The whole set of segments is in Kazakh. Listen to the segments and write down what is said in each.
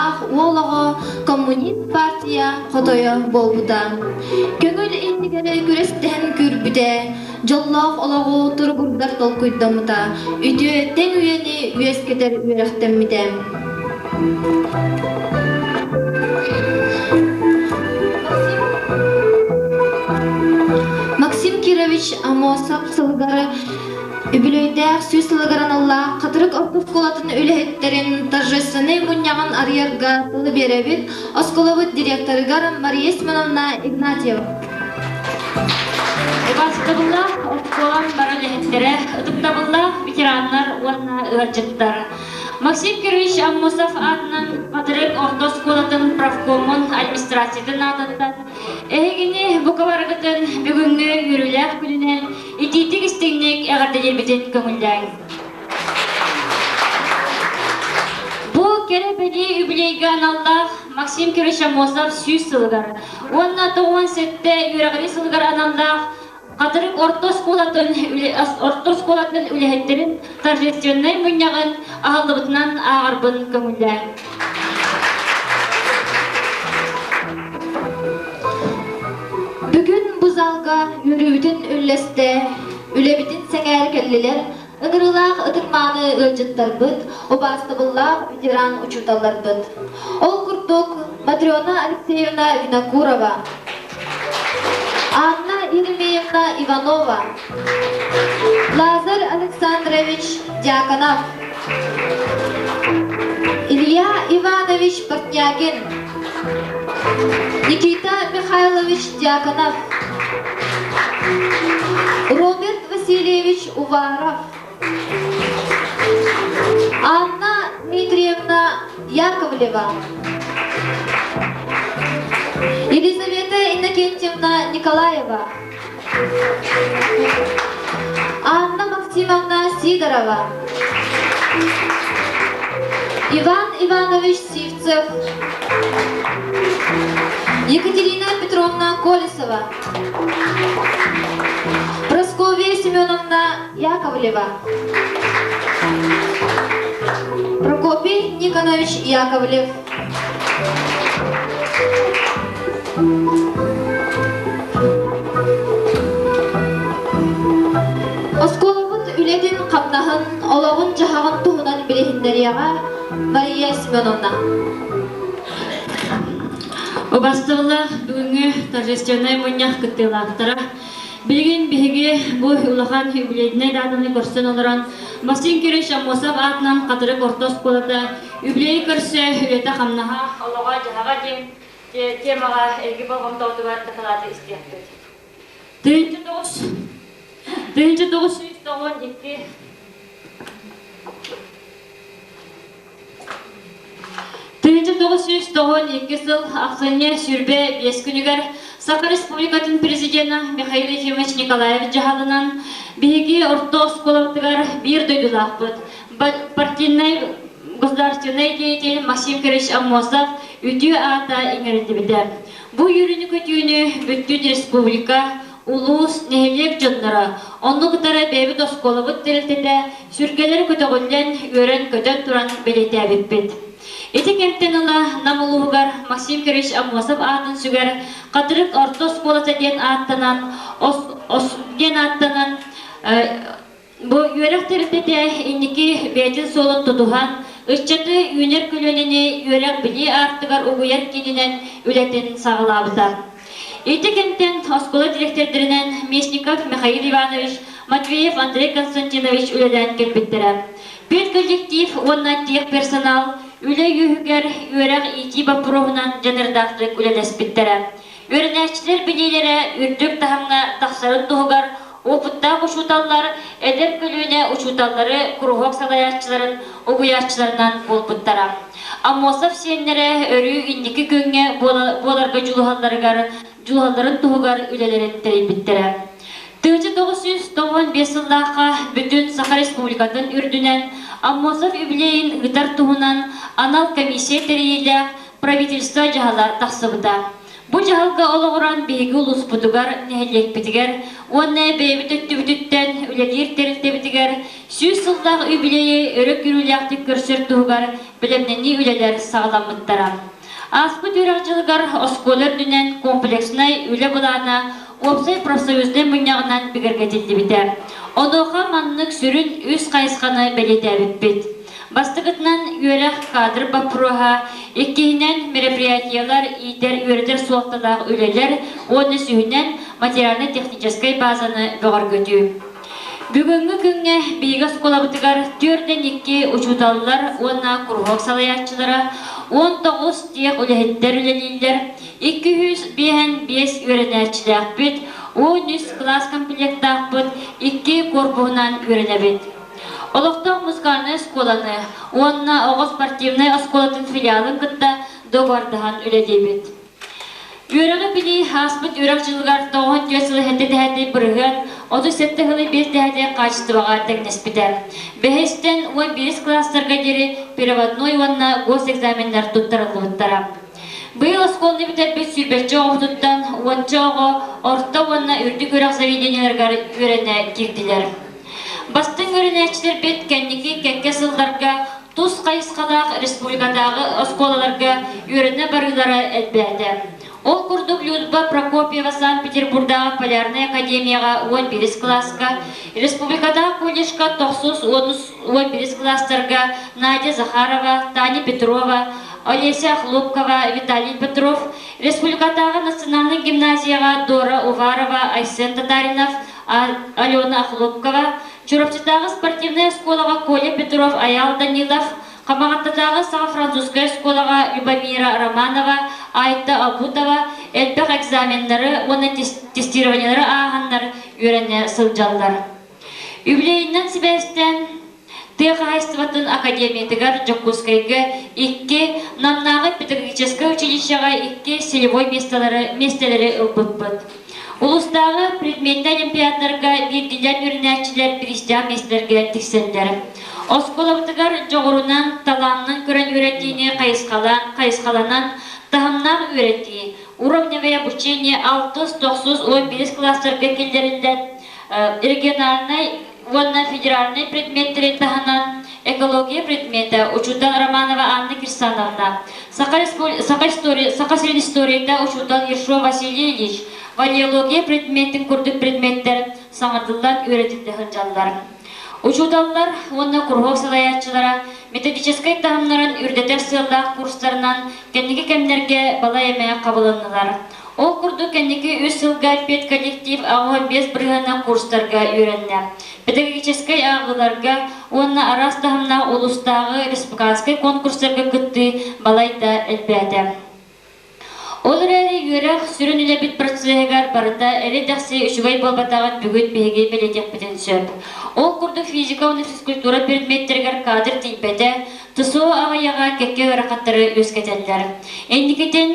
Ах, олаға коммунист партия қотойы болбыта. Көңіл ендігері көрестен көрбіде, жоллақ олағу тұрғырдар толқойдамыта. Үті тең үйені үйескедер үйректемміде. Максим Кирович Амосов сылгары Үбілөйдәк сөз сылыгаран Аллах қатырық ортық қолатын өліхеттерін торжественный мұньяған арьерға тылы беребіт осколовыт директорыгар Мария Семеновна Игнатьева. Ubastığıllah okulun baralehitleri, ıtıktağıllah veteranlar uğruna ırcıttar. Максим Кирович Амосов adının қатырық ортық қолатын правкомын администрациядан ататтар. Эгини bu kabargıtın бүгінгі yürüйләк күлінен ититік істігінек әғарделер бітен көңілдәң. Bu kerepedi übileygan Allah Максим Кирович Амосов süz sılgar. Onna 97'te yüreğli sılgar anallah қатырық ортос қолатын үліхеттерін торжественный мұньяғын ағалыбытынан ағарбын көңілдәң. Бүгін bu залға yürübütün ülleste, ülebütün sengər kellilер, ıgırılaq ıtıkmanı ılcıttar bıt, obastыбыллақ ветеран учуталар bıt. Ol kurtuk Матрёна Алексеевна Винокурова, Анна Еремеевна Иванова, Лазарь Александрович Дьяконов, Илья Иванович Портнягин, Никита Михайлович Дьяконов, Роберт Васильевич Уваров, Анна Дмитриевна Яковлева, Елизавета Иннокентьевна Николаева, Анна Максимовна Сидорова, Иван Иванович Сивцев, Екатерина Петровна Колесова, Просковья Семеновна Яковлева, Прокопий Никонович Яковлев. Осколовын үлетін қамнағын, олағын жағағын туғынан білехіндерияға Мария Семеновна. Ubastığıllah бүгінгі торжественный мұньяқ күттілақтыра. Білген бігі бұл ұлақан үбілейдіне дадыны көрсін олыран Максим Кирович Амосов атынан қатырық ортос қолады үбілей көрсе үлеті қамнаға, олаға жағаға ден темаға әлгі болғым таутыға тақылады істияқты. 1992 жыл ақсыне сүрбе 5 күнігер Саха Республикатын президенті Михаил Ефимович Николаевич жағалынан бігі ортос қолаптығар бір дөйділақ бұд. Партийный государственный деятель Максим Кирович Амосов үті ата еңерді біді. Бұл үйріні көтүйіні бүттін республика улус нехелек жонлары, онны кытары бәбі досколы бұд тәрілтеді, сүргелер көтіғылден өрен көтет тұран белеті әбіппет. Эти кемттен ыла намылуғар Максим Кирович Амосов атын сүгер қатырық ортос қоласа ден аттанан, бұл өрек тәрілтеді иннекі бәтін солын тұтуған, Ышчаты үйнер көлөнені өрек білі артығар ұғыяр кенінен үлетін сағылабыда. Эти кенттен осколы директордерінен Мечников Михаил Иванович, Матвеев Андрей Константинович үлелен келбеттері. Пет коллектив, онна тех персонал, үлі үйігер өрек ити бапыруғынан жанырдақтық үлелеспеттері. Өрінәшчілер білелері үрдік тағымға тақсарын тұғығар, опытта ұшуталар, әдер көліне ұшуталары күрғақ салаятчыларын, ұғыятчыларынан болпыттара. Амосов сенлері өрі индекі көнге боларға julhalların tuğugar ülelerin tereybittire. 1995 yıldaqa bütün Saha Respublika'nın ürdünen Amosov übleyin gıtar tuğunan anal komissiya tereyle правительство жағала тақсыбыда. Bu jahalga oloğuran beygi ulus budugar nehelek bitiger, onne beybi töttübütütten üledir terilde bitiger, süz sıldak übileyi örök yürülyaktık görsürtüğügar bilemneni üleler sağlamıttara. Aspı dürağcılıgar oskolar dünen kompleksnay üle bulana Opsay profsöýüzde münyağından bigirgetildi biter. Odoğa manlık sürün üs kayıskanı belirtebit bit. Bastıgıtnan yörek kadr baproha, ikkihinen merepriyatiyalar iter yöreter soğuktalar üleler, onu sühünen materialne teknikeskay bazanı bağır götü. Bugünkü günge bigas kolabıtıgar türden iki uçudalılar, ona kurhok salayatçılara, 19 diyek ülehetler üleliler, 205 öğrenерçiler bit, 13 klas komplektak bit, 2 korpuğundan öğrenebit. Олықтың мұзғаны сколаны, онына оғы спортивный осколатын филиалын күтті доғардыған үледебет. Үйрігі білі аспыт үйрік жылғар 9 жылы хәтті бірігін, 37 жылы 5 дәді қачыстываға тәкнеспеді. Бәхестен 11 кластарға дері переводной онына госэкзаменлер тұттырылды бұттара. Бұл осколны бітер бет сүрбетчі оғытыттан, ончы оғы орта онына үрді көрік заведенияларға үйрене кектілер. Бастың өрінәчілер бет кәннеке кәкке сылдарға, тұз қайысқалақ республикадағы осколаларға өріне барылары әлбәді. Ол күрдік Людба Прокопьева Санкт-Петербургдағы Полярный академияға 11 класска, республикадағы колледжға 911 кластарға Надя Захарова, Таня Петрова, Олеся Хлопкова, Виталий Петров, республикадағы национальный гимназияға Дора Уварова, Айсен Татаринов, Алена Хлопкова, Чуровчатағы спортивная школаға Коля Петров, Аял Данилов, Қамағаттадағы Саға французская школаға Любомира Романова, Айта Абутова, әлбәқ экзамендері, оны тестированиялары ағанлар үйрене сылжалдар. Юбилейінен себестен Техайстватын академиятыгар Жокускайга 2 намнағы педагогическое училищеға 2 селевой местелері ылбыппыт. Улустағы предметті олимпиадаларға бирдилен үрінәтчілер пристиан местелерге тіксендер. Осколабытыгар жоғырынан таланның көрін үйретtiğini қайысқаланан тағымнақ үйретті. Уровневое обучение 6-9-11 кластарға келдерінден региональный Вонна федеральный предметтері тағынан экология предметі учудан Романова Анна Кирсановна, Сақа средисторияда учудан Ершо Василий Ильич, валиология предметтің күрдік предметтер саңырдылдан өретілді хынжалдар. Учудаллар, онна курғық салаятчылара, методическай тағымларын үрдетер сылдақ курстарынан кәнеге кәмнерге бала емея қабылынылар. Ол күрді кәнеге үз сылға 5 коллектив ағуы 5 бірғана курстарға үйренді. Педагогическай ағыларға, онна арас тағымна улустағы республиканскай конкурстарға күтті балайда әлбәді. Ол әрі үйрек сүрін үлі біт процессігар барыда әрі дәқсі үшігай болбатағын бүгіт бейге белетек бітін сөп. Ол күрді физика оны физкультура предметтергер кадр тейбәді, тұсу ағаяға кәкке өрақаттары өскетелдер. Эндикетен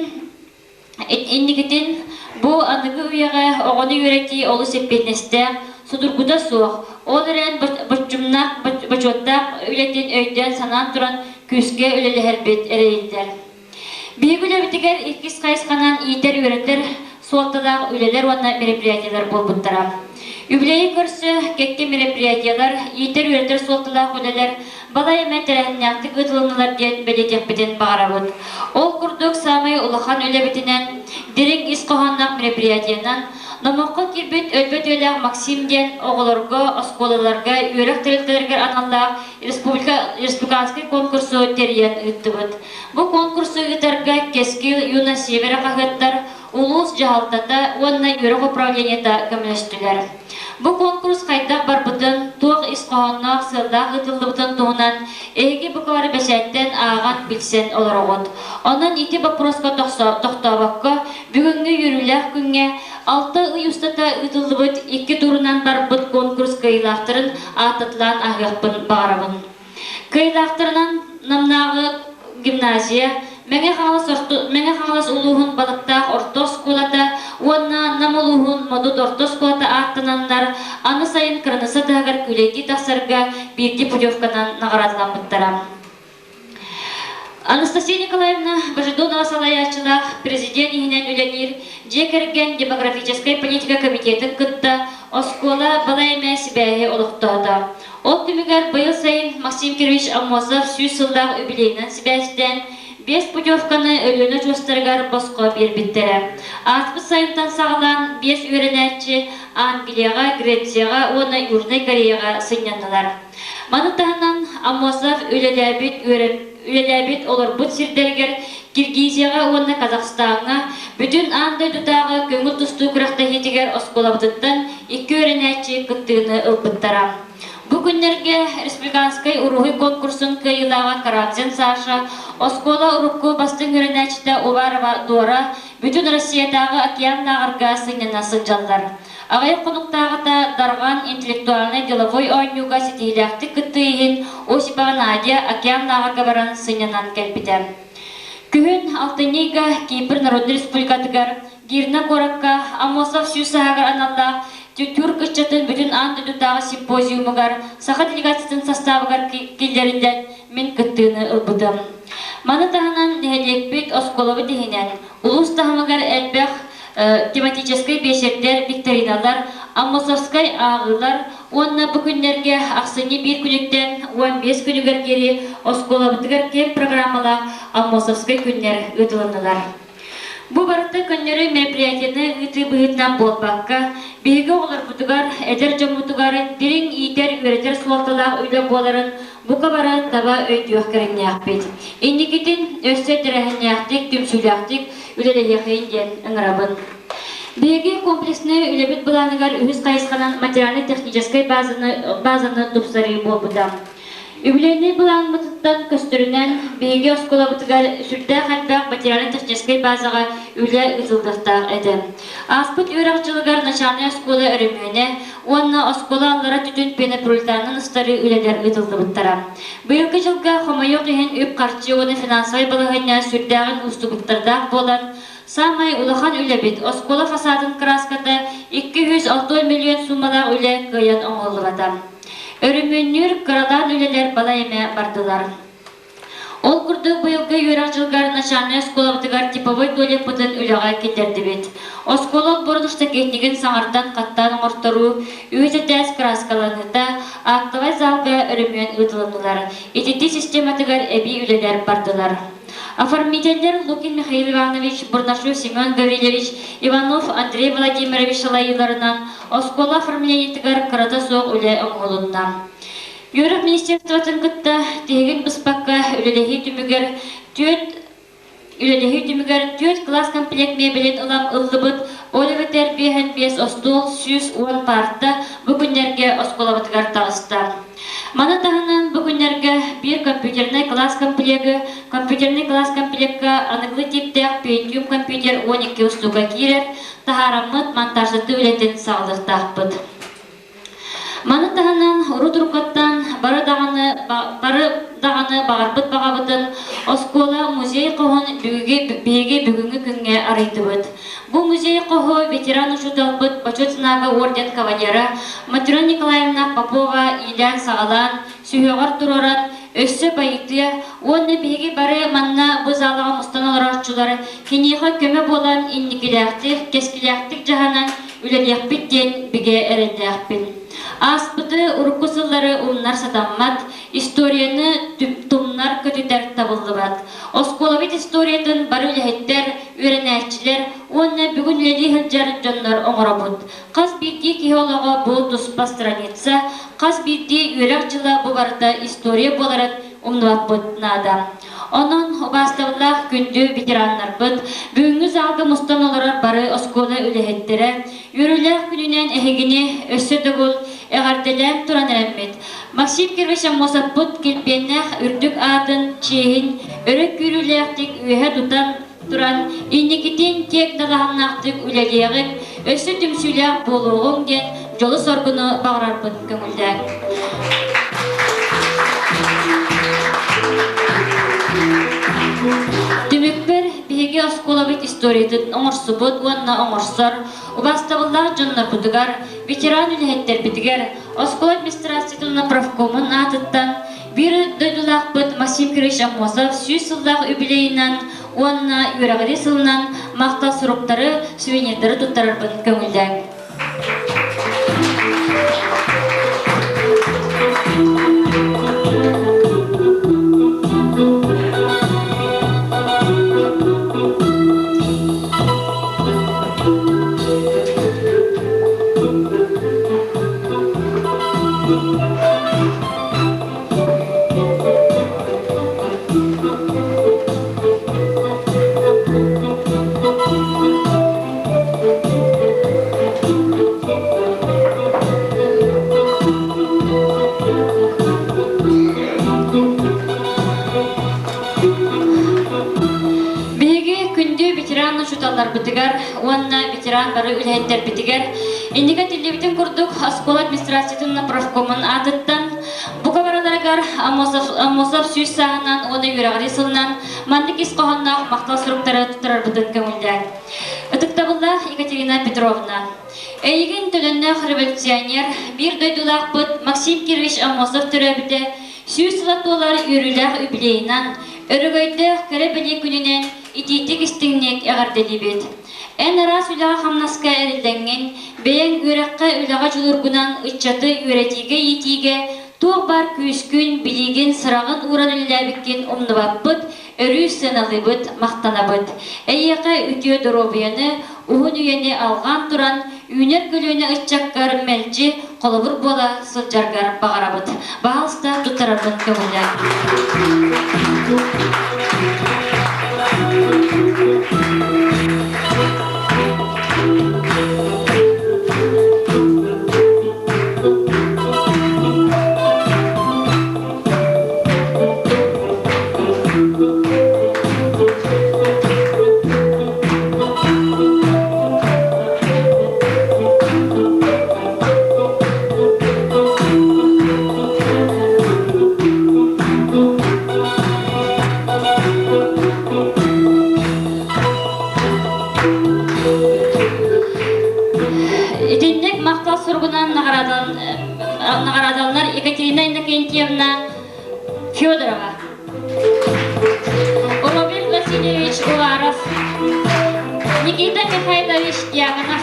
бұл анығы үйеға оғыны үйреті олы сеппетнесті, судургуда суық. Ол әрін бұрчымнақ, бұрчоттақ үлетін өйден санан тұран күске үлелі әрбет әрейілдер. Бейгілі бітігер иккіз қайысқанан иетер үйретер, суықтадағы үлелер онна мероприятиялар болбыттара. Юбилейі көрсі кекке мероприятиялар, иетер үйретер суықтадағы үлелер, бала емен тәрәхінняқтық ұтылынылар ден бәлетек бітен бағарабыд. Ол күрдік самай ұлахан үлі бітінен, дерек ис қоғаннақ мероприятиянан, Намаққа кирбет өлбет өләғ Максим ден оғыларға, осколаларға, үйрек тәрелтелерге аналлақ республиканский конкурсу терен үттібіт. Бұл конкурсу үтәргі кескіл юна севері қағыттар, улус жағалтата, онына үйрек управленията көміліштілер. Бұл конкурс қайдақ бар бұтын, туық исқоғаннақ сылдақ ұтылды бұтын туғынан, әйге бұқылары бәсәттен аған білсен олар оғыт. Онын ити бақпросқа тоқтабаққа, бүгінгі үйріләқ күнге 6 ұйыстата ұтылды бұт, 2 турынан бар бұт конкурс кайылақтырын атытылан ағықпын бағарабын. Кайылақтырынан намнағы гимназия, Мәңе қағылас ұлуғын балықтақ ортос қолата, онна нам ұлуғын модут ортос қолата аттынандар, аны сайын кірінісі тағар күлейді тақсарға бірді путевканан нағаратлан бұттара. Анастасия Николаевна Божидонова Салаячына президент ихинен үленир жекерген демографической политика комитетин кытта оскола балайме сибәһе олуқтады. Ол түмігер быйыл сайын Максим Кирович Аммосов сүйс сылдағы юбилейнен сибәсіден 5 путевканы өліні жостырғар босқа бербеттері. Атпы сайынтан сағылан 5 үйренәтші Англияға, Грецияға, оны Южный Кореяға сынянылар. Манытағынан Аммосов үлеләбит олар бұт сирдергер Киргизияға, оны Казахстанға, бүтін андай дұтағы көңіл тұсту күрақта хетігер осколабытыттан 2 үйренәтші күттігіні ұлпыттара. Бүгінлерге республиканскай урухи конкурсын кыйылаған Карамзин Саша, Оскола урухку бастың үрінәчті Уварова Дора, бүтін Россиядағы океаннағырға сыңненасын жалдар. Ағай қонуқтағыда дарған интеллектуальный деловой ойнуға сетейләқті күттігін Осипа Надя океаннағырға баран сыңненан кәлпіді. Күн Алтынейга Кипр Народный Республикатығар, Гирна Коракка, Амосов Сюсағар аналлақ, Түрк үстетін бүтін андыдудағы симпозиумығар, сақа делегациятын составығар келдерінден мен күттігіні ұлбыдым. Маны тағынан нәлекбет осколовы дегенен, ұлыс тағымығар әлбәқ тематическай бешердер, викториналар, Амосовскай ағылар, онына бүкіндерге ақсыне бір күніктен 15 күнігер кері осколовытығар кем программала Амосовскай күннер өтілінілар. Бу барыты көннөрү мероприятияны ыты быһытнан болбакка, биһиги олар бутугар, эдер жомутугар, дирин иитер үретер суалталаах үйлөп боларын бука бара таба өйдүөх керемнеахпит. Индикитин өссө терехеннеахтик, түмсүлэахтик, үлелелехейин ден ыңырабын. Биһиги комплексны үлебит буланыгар үһүс кайысканан материально-технической базаны тупсары болбута. Юбилейный булан мытыттан көстөрүнен биһиги осколабытыгар сүрдэ хальбак материально-технической базаға үле ытылдыктаах эди. Аспыт үйракчылыгар начальный оскола өрөмөне, онна оскола аллара түтүн пенополитанын ыстары үлелер ытылдыбыттара. Быйылкы жылга хомойок иһин үп карчы оны финансовый балыгына сүрдäгин устугуттардак болан самай улахан үлебит оскола фасадын краската 260 миллион суммалар үле кыян оңолубата. Өрүмөннүр кырадан үлелер балайме бардылар. Ол курдук быйылгы үйрак жылгар начальный осколабытыгар типовой туалет бутын үлеға кетерді бет. Осколот бордушта кетнеген саңардан каттан оңортору, үйті тәс краскаланыта, актывай залга өрүмөн ұтылынылар. Этети систематыгар әби үлелер бардылар. Оформителлер Лукин Михаил Иванович, Бурнашев Семен Гаврилевич, Иванов Андрей Владимирович лайыларынан оскола оформлениетігер кырата соқ үле оңғылынна. Юрық министерствотын кытта тегін бұспаққа үлелехи түмігер төт класс комплект мебелен ылам ыллыбыт, олығы тәрбиehen 5 остол, 110 парта бүгінерге осколабытығар тағыста. Мана тағынан бүгінерге бір компьютерный класс комплектка анықлы типтеқ Pentium компьютер 12 устуға кирер, тахарамыт монтажды үлетін сағылықтақпыд. Маны тағынан ұру-тұрқаттан бары дағаны бағарбыт бағабытын оскола музей қоғын бейге бүгінгі күнге арайтыбыд. Бұл музей қоғы ветеран ұшудалбыт Почетнага орден кавалера Матрена Николаевна Попова Илян Сағалан сүйеғар тұрорат өссі байыты, оны бейге бары манна бұз алыға мұстан оларашчылары кенеға көмі болан инникіләқтік, кескіләқтік жағанан үлеләқпіттен біге әреләқпін. Аспыты уркусылары умнар сатаммат, историяны тумнар көтүтер табылдыбат. Осколовит историятын бар үләхеттер, үренәчілер, оны бүгін ләди хылжарын жонлар оңырабыд. Қас бирди кеолога бұл туспа страница, қас бирди үрәк жыла бұл барда история боларат умнуат бұднада. Onun obastağılaq gündü bitiranlar bud, бүгінгі залғы мұстан оларар бары оскола үліхеттері, үріләқ күнінен әхегіне өссі дұғыл, әғарделән тұран әрәммет. Максим Кирович Аммосов бұд келпеннәқ үрдік атын, чейін, өрік үріләқтік үйе дұтан тұран, инекетен тек далағаннақтық үләлеғік, өссі түмсүләқ болуғың ден, жолы соргыны бағырар бұд көңілдәк. Түмікпер биһиги осколабыт историятын оңорсубут, уанна оңорсор, убастабыллах жоннор бутугар, ветеран үлэхеттер битигер, оскол администрациятын профкомын атыттан, Bir döydülaqpıt Максим Кириш Амосов 100 сыллақ үбілейінен, онына үйрағыды сылынан мақта сұрыптары, сувенирдері тұттарырбын көңілден. Битигер, онна ветеран бары үләйттер битигер. Индика телевиден курдук Оскол административный профкомын атыттан. Бука бараларгар Амосов сүйс сағынан, оны үйрағыры сылынан, мандық исқоғаннақ мақтал сұрыптары тұттырар бұдын көңілдер. Үтіктабылда Екатерина Петровна. Әйген төліннәқ революционер, бір дойдулақ бұд Максим Кириш Амосов түрәбіде, сүйс сылатуалар үйріләқ үбілейінен, өрігөйді кәрі бәле күнінен ититик истигнек ягардели бит. Эн арас үлаға хамнаска әрілденген, бәйін үйраққа үлаға жұлыргынан ұтчаты үйретиге етиге, туқ бар күйіскүн білеген сырағын ұранылләбіккен омнываппыт, өрі сыналыбыт, мақтанабыт. Әйеқа үтіе дұробияны, ұғын үйені алған тұран, үйнер көліне ұтчаққар мәлчі, қолыбыр бола сылжарғар бағарабыт. Бағалыста тұттарабын көңілі. Наградалар Екатерина Иннокентьевна Федорова, Роберт Васильевич Уваров, Никита Михайлович Дьяконов.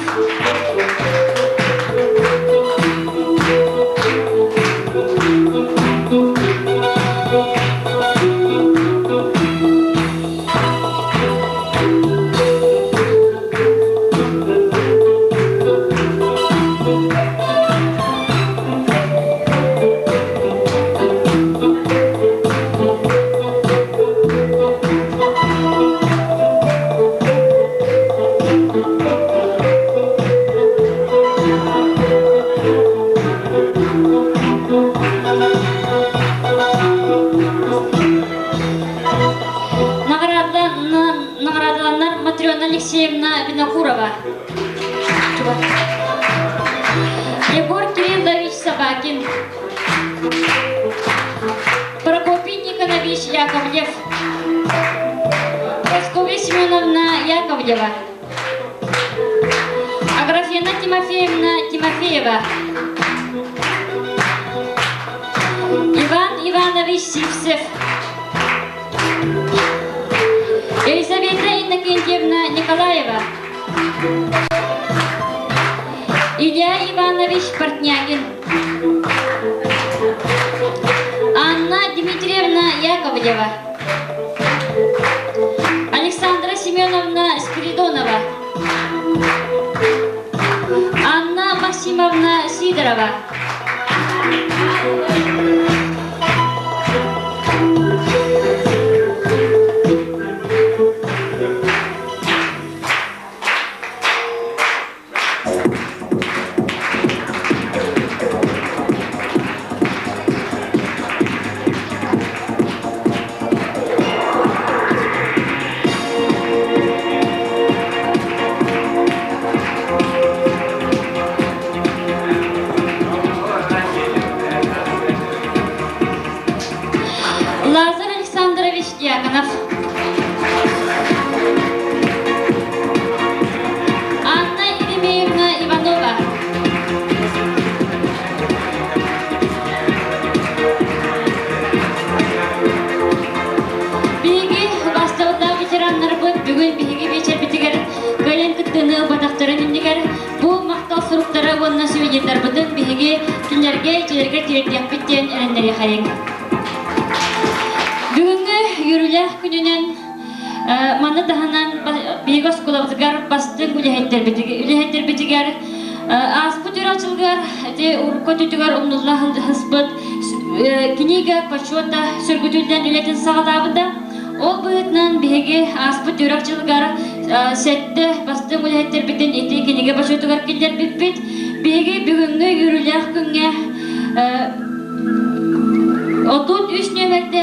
Алексеевна Винокурова, Егор Кириллович Собакин, Прокопий Никонович Яковлев, Прасковья Семеновна Яковлева, Аграфена Тимофеевна Тимофеева, Иван Иванович Сивцев, Елизавета Иннокентьевна Николаева, Илья Иванович Портнягин, Анна Дмитриевна Яковлева, Александра Семеновна Спиридонова, Анна Максимовна Сидорова. тирдиякпиттен эреннери хайык. Бүгүнгү үрүлэх күнүнен маны таханан бигос кулабызгар бастын үлехеттер битигер аспыт үрачылгар де уркотүтүгар умнулла хыспыт книга почета сөргүтүлден үлетин сагалабыда ол быытнан биһиги аспыт үрачылгар сетте бастын үлехеттер битин ити книга почетугар киллер биппит биһиги бүгүнгү үрүлэх күнгө отут 3 нөмерде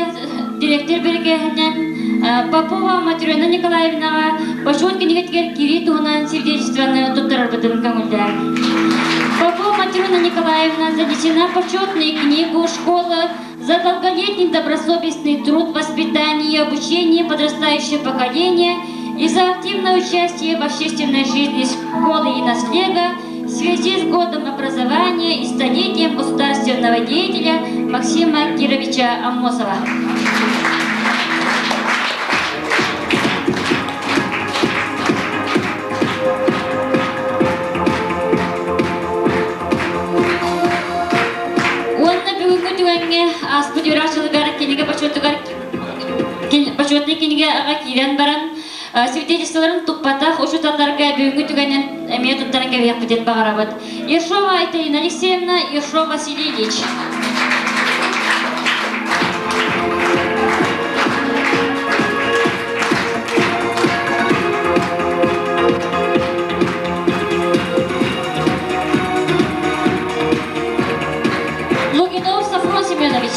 директор бергеннен Попова Матрена Николаевна почет книгатгер кири тугунан свидетельствоны туттарбытын көңүлдө. Попова Матрена Николаевна занесена в почетную книгу школы за долголетний добросовестный труд, воспитание и обучение подрастающего поколения и за активное участие в общественной жизни школы и наследия в связи с годом образования и столетием государственного деятеля Максима Кировича Аммосова. Аспыт үрачылыгар книга почетный книга ага кирен баран свидетельстволарын туппатах ушуталарга бүгүнгү түгөнен эмие туттарын кебек битет багарабыт. Ершова Айталина Алексеевна, Ершов Василий Ильич. Логинов Сафрон Семенович.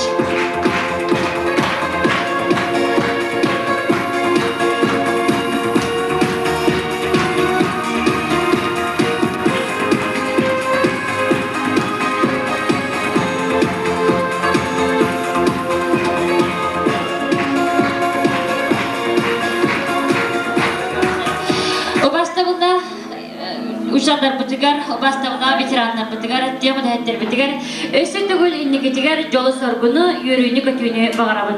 Uşaklar bitigar, obastağına veteranlar bitigar, tiyamı dehetler bitigar. Ösü tügül inni getigar, jolu sorgunu, yürüyünü kötüyünü bağırabın.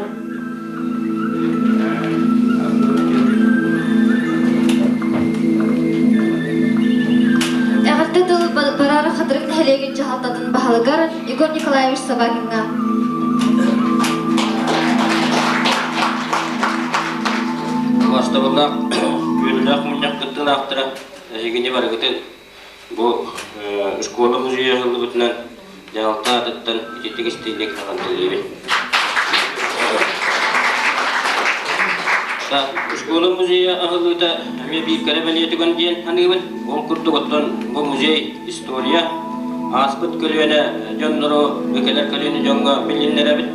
Әгәртә дыл барары хәдерен хәлеген җаһалтатын баһалыгар Игорь Николаевич Сабагинга. Баштабылда үрүләк муньяк кыттын актыра. Эгене бар гытын. Бу школа музейы хылыбытынан ялта аттан итегистейлек таган телеби. Та школа музейы ахылыта ме бир карабалия түгөн ден аныбын. Ол курдуготтон бу музей история аспыт көлөне жонноро бекелер көлөне жонго билиннере бит.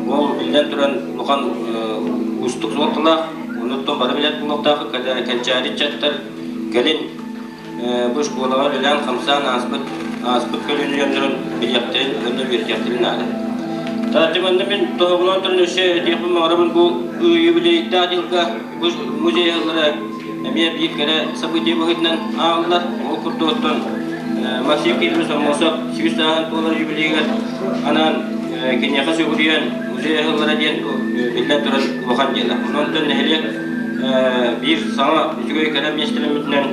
Ол билден туран луган устук зоттла, онуттон бары билет булактагы калчари чаттар gelin bu şkolalar bilen kamsan aspıt kölünü yöndürün bir yaptırın, öndür bir yaptırın adı. Tartibanda ben tohumlar türlü şey yapım mağrabın bu yübileyde adilga bu müzeye hızları emiye bir kere sabıtı boyutlan ağırlar. O kurdu otun Maksim Kirimiz olmasa 8 dolar yübileyge anan kenyaka sögürüyen müzeye hızları diyen bilden duran vakan diyorlar. Onun için nehiriyet bir sana üçüge kadar meştelemizden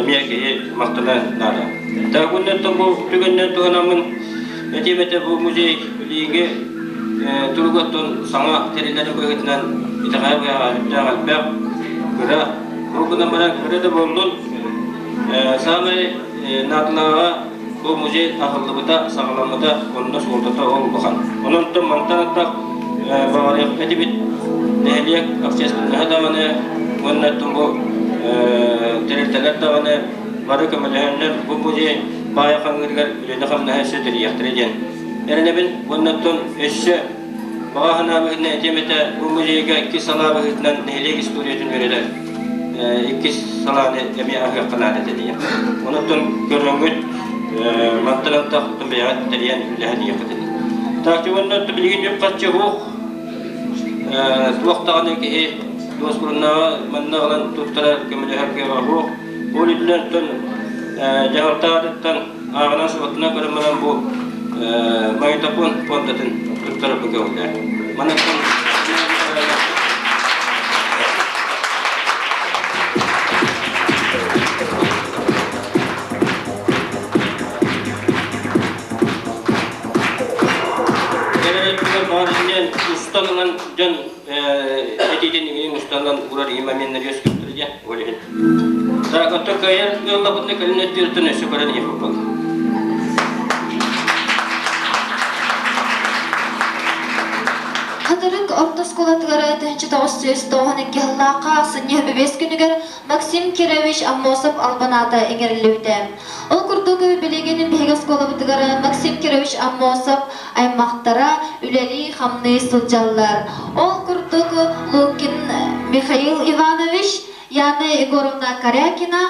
miyakeye maktala nada. Tahundan bu tügünden tuhanamın etimete bu müze lige turgotun sana terileri koyduğundan itakaya jangan bak kira bukan mana kira da boldun samay natlawa bu müze ahıllıbıda sağlamıda onda solda ol bakan. Onun da mantanattak bağırıp etibit nehliyak akçesinin hadamını onnattım bu terörteler dağını barı kömeleyenler bu müze bayağı kanırgar ülede kalına sütür yahtırıcın. Yani ben onnattım eşe bağına bakın etimete bu müzeye iki sala bakıtından nehliyak istoriyatını verirler. İki salanı emi ahir kanadı dedi. Onnattım görüngüt mantılan tahtım beyat teriyen ülehani yapıdır. Takip onnattım bilgin yok kaçı huk وقتنا كه دوس كنا من نغلن تطلع كمله هرجع هو ولدنا تن جهرتا تن أغنى سوتنا كرمنا بو ما يتكون فندتن تطلع بكونا من كان устанынан жан этитен устанан урар имаменнер ёскөттүрдү олен. Так оттокая ыллабытны калинеттиртен өсөкөрөн ефопал. Кадырык орта сколатыгара 1992 жыллака сынья бебес күнүгөр Максим Кирович Аммосов албаната эңерилүүтэ. Ол курдугу билегенин бега сколабытыгара Максим Кирович Аммосов аймактара үлели хамны сылжаллар. Ол курдугу Лукин Михаил Иванович, Яна Егоровна Корякина,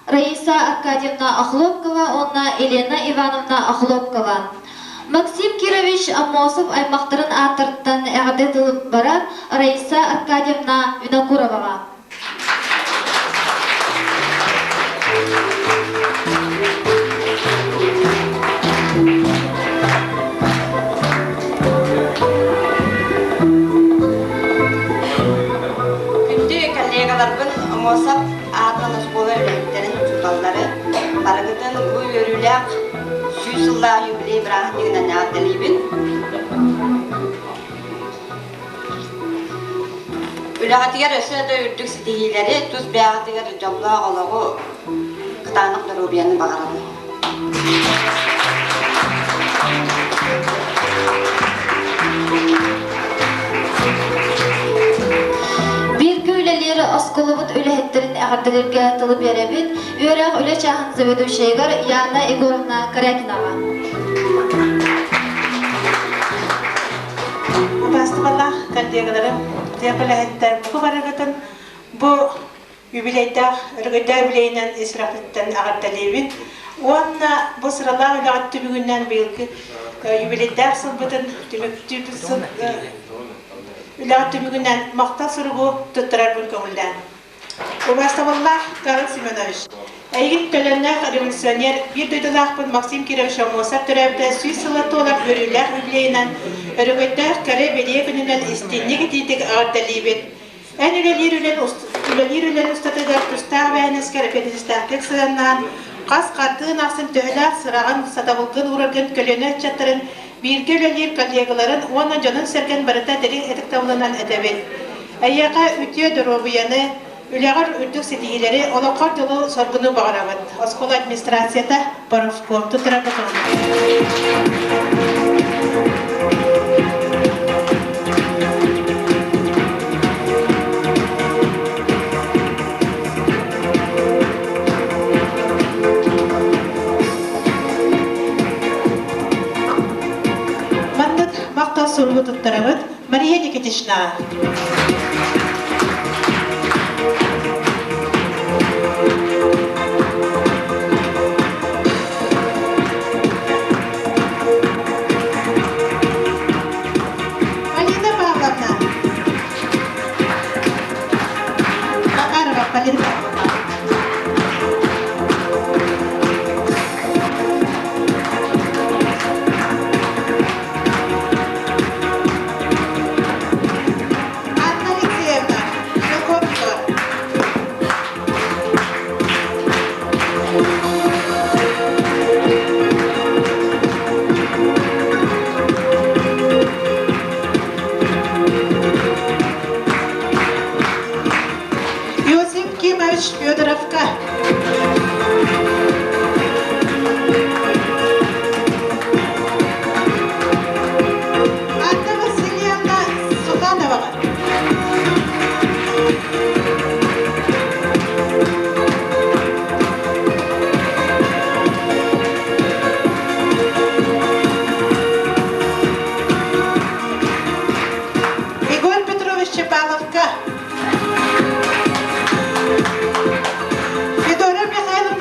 Раиса Аркадьевна Охлопкова, онна Елена Ивановна Охлопкова. Максим Кирович Аммосов аймақтарын атырттан әғдетіліп барар Раиса Аркадьевна Винокуроваға. Күнді коллегаларбын Аммосов атын школа үлеттерін тұталдары барғытын бұл өріләк Сүйсілла юбилей бірағынығынан әғділейбін. Үләғатығар өсі үрдік сетігейлері тұз бәғатығар жабла олығы қытанық дұрубияны бағарады. Биргі үлелері осколыбыт үләхеттерін әғардылерге тылы беребін, өрақ үле чағын зөбеду шейгар Яна Егоровна Корякинаға. Бастыбалла коллегаларым, деколәхеттер бұғы барығытын бұл юбилейдақ, үргөйдә білейінен исрафеттен ағардалейбін. Онна бұл сырала үләғатты бүгіннен білгі юбилейдақ сылбытын, үләғатты бүгіннен мақта сұрғы тұттырар бұл көңілден. Бастыбалла Карл Семенович. Әйгін көліннәқ революционер бір дөйділақпын Максим Кирович Аммосов түрәбді сүй сылаты олар өріләқ үлейінен өрігөйдәқ кәрі беле күнінен істеннегі дейтік ағардалейбін. Ән үлелер үлен ұстатыгар тұстағы бәйінескер әпедістәқлік сығаннан қас қартығын ақсын төхіләқ сырағын сатабылғын ұрырғын көліні чаттырын бірге үлелер коллегаларын оны жанын сәрген барыта дәрін әтік таулынан әтәбін. Әйяға үтіе дұробияны үләғар үрдік сетігелері олақар жолы сорғыны бағарабын. Оскола администрацията Боровком тұтыра мақта сұрғы тұттырабын Мария Никитична. Федоровка. Анна Васильевна Суханова. Егор Петрович Чапаловка. Федора Михайловна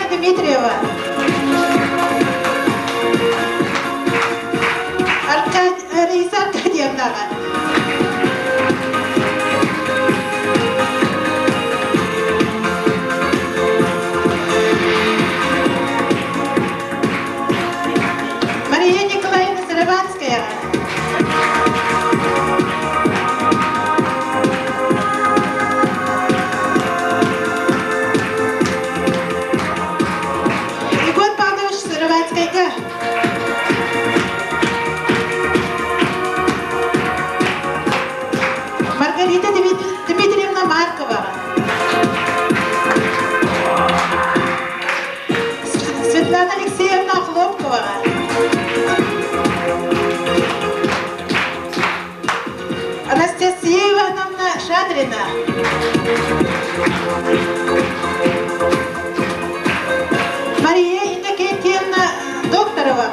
Мария Иннокентьевна Докторова.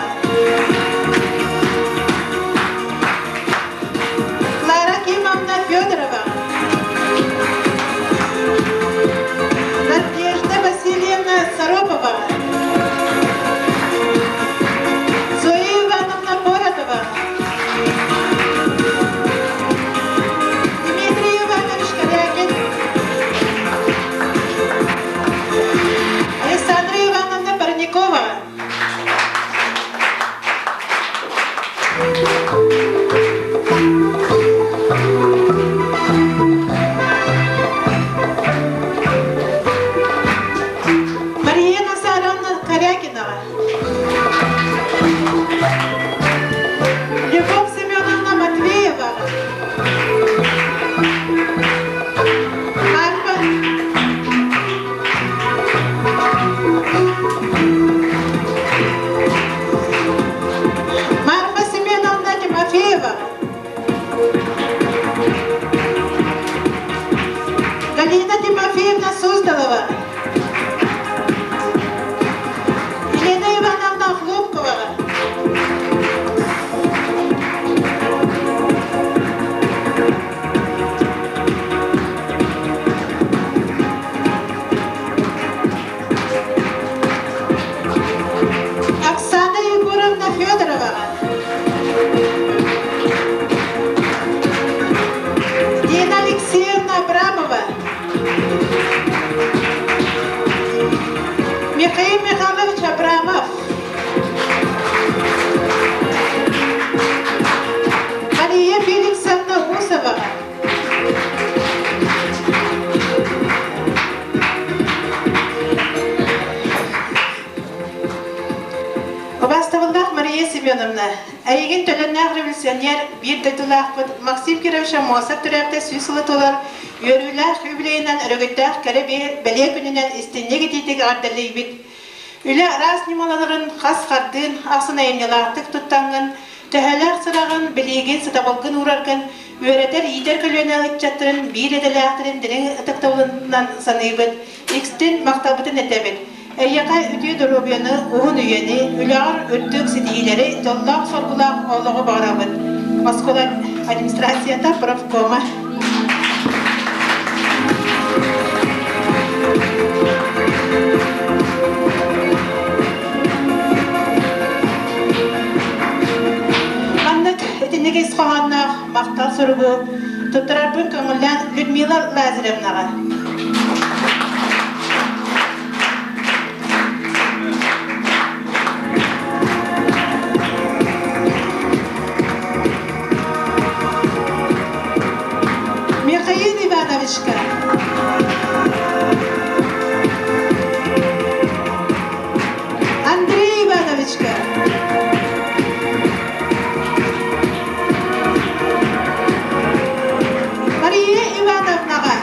Клара Кимовна Федорова. Надежда Васильевна Саропова. Зоя Ивановна Бородова. Дмитрий Иванович Корякин. Александра Ивановна Парникова. Мария Назаровна Корякинова. Любовь Семеновна Матвеева. Марфа Семеновна Тимофеева. Галина Тимофеевна Суздалова. Елена Ивановна Хлопкова. Оксана Егоровна Федорова. Дина Алексеевна Абрамова. Михаил Михайлович Абрамов. Мария Феликсовна Усова. Обастоваллах Мария Семеновна. Әйген төлөннәк революционер бир дөтулақпыт Максим Кирович Амосов түрәпті сүйсілі Өрүләк юбилейнан өрөгөттәк кәрі бәле күнінен істеннеге дейтегі ардалы бит. Үлі рас немалаларын қас қардын, ақсын айынялақтық тұттанғын, төхәләк сырағын, білеген сытабылғын урарғын, өретер идер көлөне ұтчаттырын, бір еділі ақтырын дінің ұтықтаулынан санайбыт, икстін мақтабытын әтәбіт. Әйяқа үтіе дұрубияны, ұғын үйені, үлағыр өттік сетігілері, жоллақ сорғылақ олығы бағырабыт. Москвалар администрацията правкома. Этинеге исхоғаннақ мақтал сұрғы тұттырарбын көңілден Людмила Лазаревнаға. Михаил Ивановичка. Андрей Ивановичка. Мария Ивановнаға.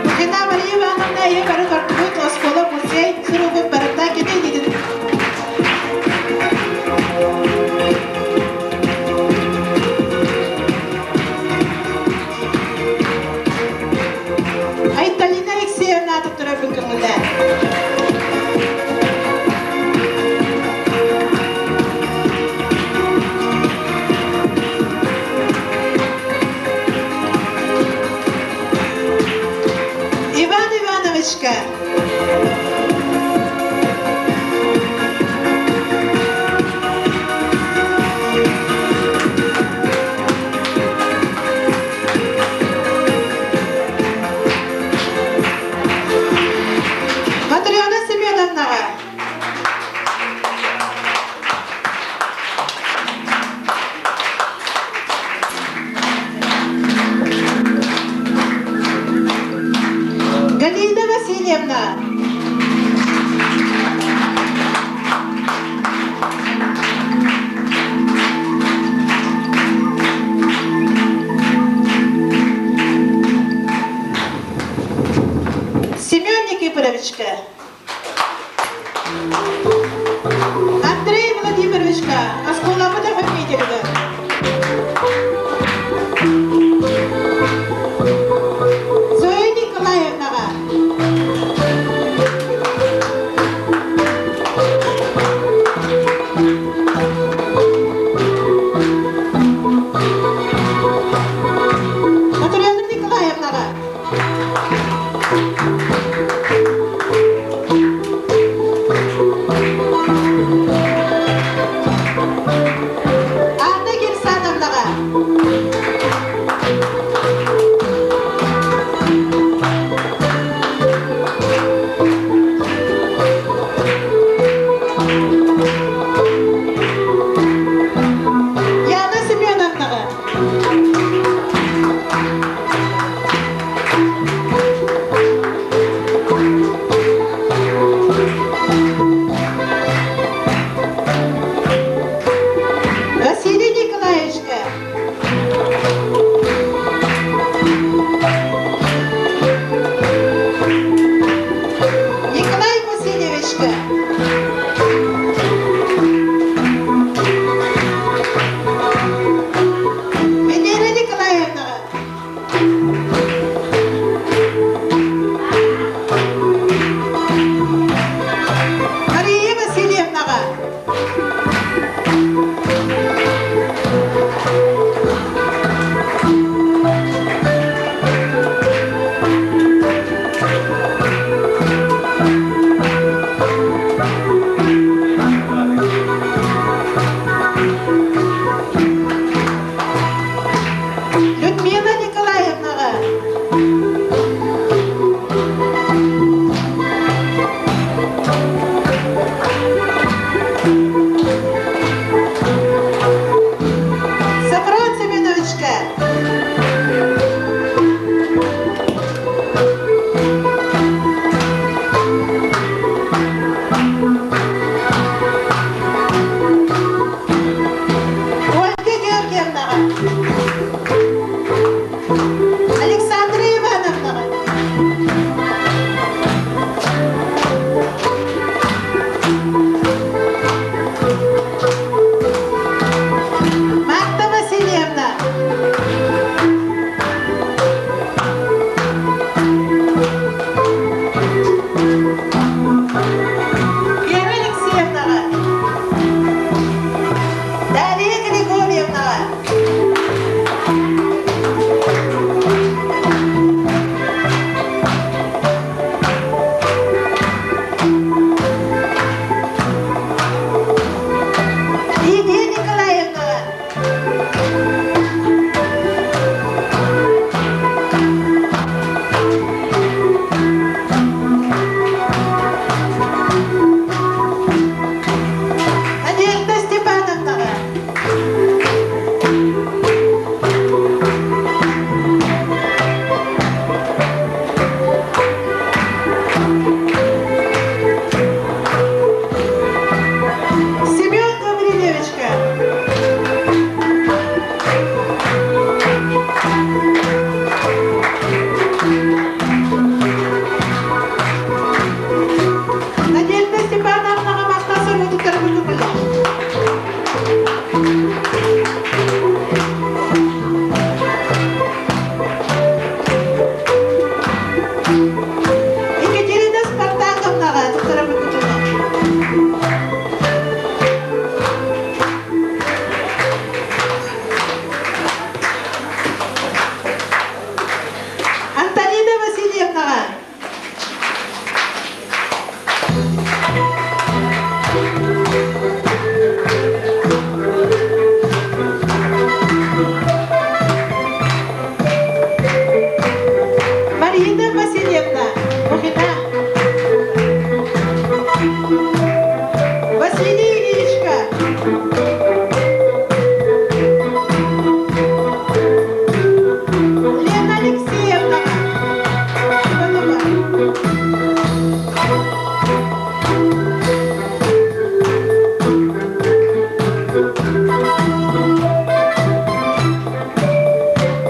Бұқина Мария Ивановна ие бары қартығыт осколы мұсей сұрығы барында кете дедін. Айталина Алексеевна атып тұра бүкіңілден. Иван Ивановичка. Матриона Семеновнаға. Галина Васильевна. Семен Никифоровичка. Андрей Владимировичка. Асколапыда фамилия.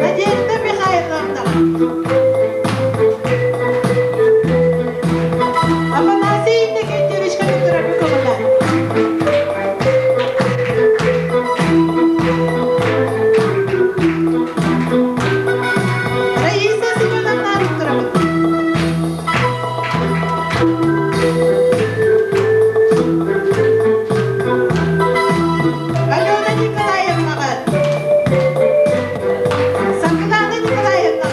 Надежда Михайловна. Афанасий Никитьевич Калиторович Коммунар. Раиса Семеновна Викторовна. Алена Николаевна. Светлана Николаевна.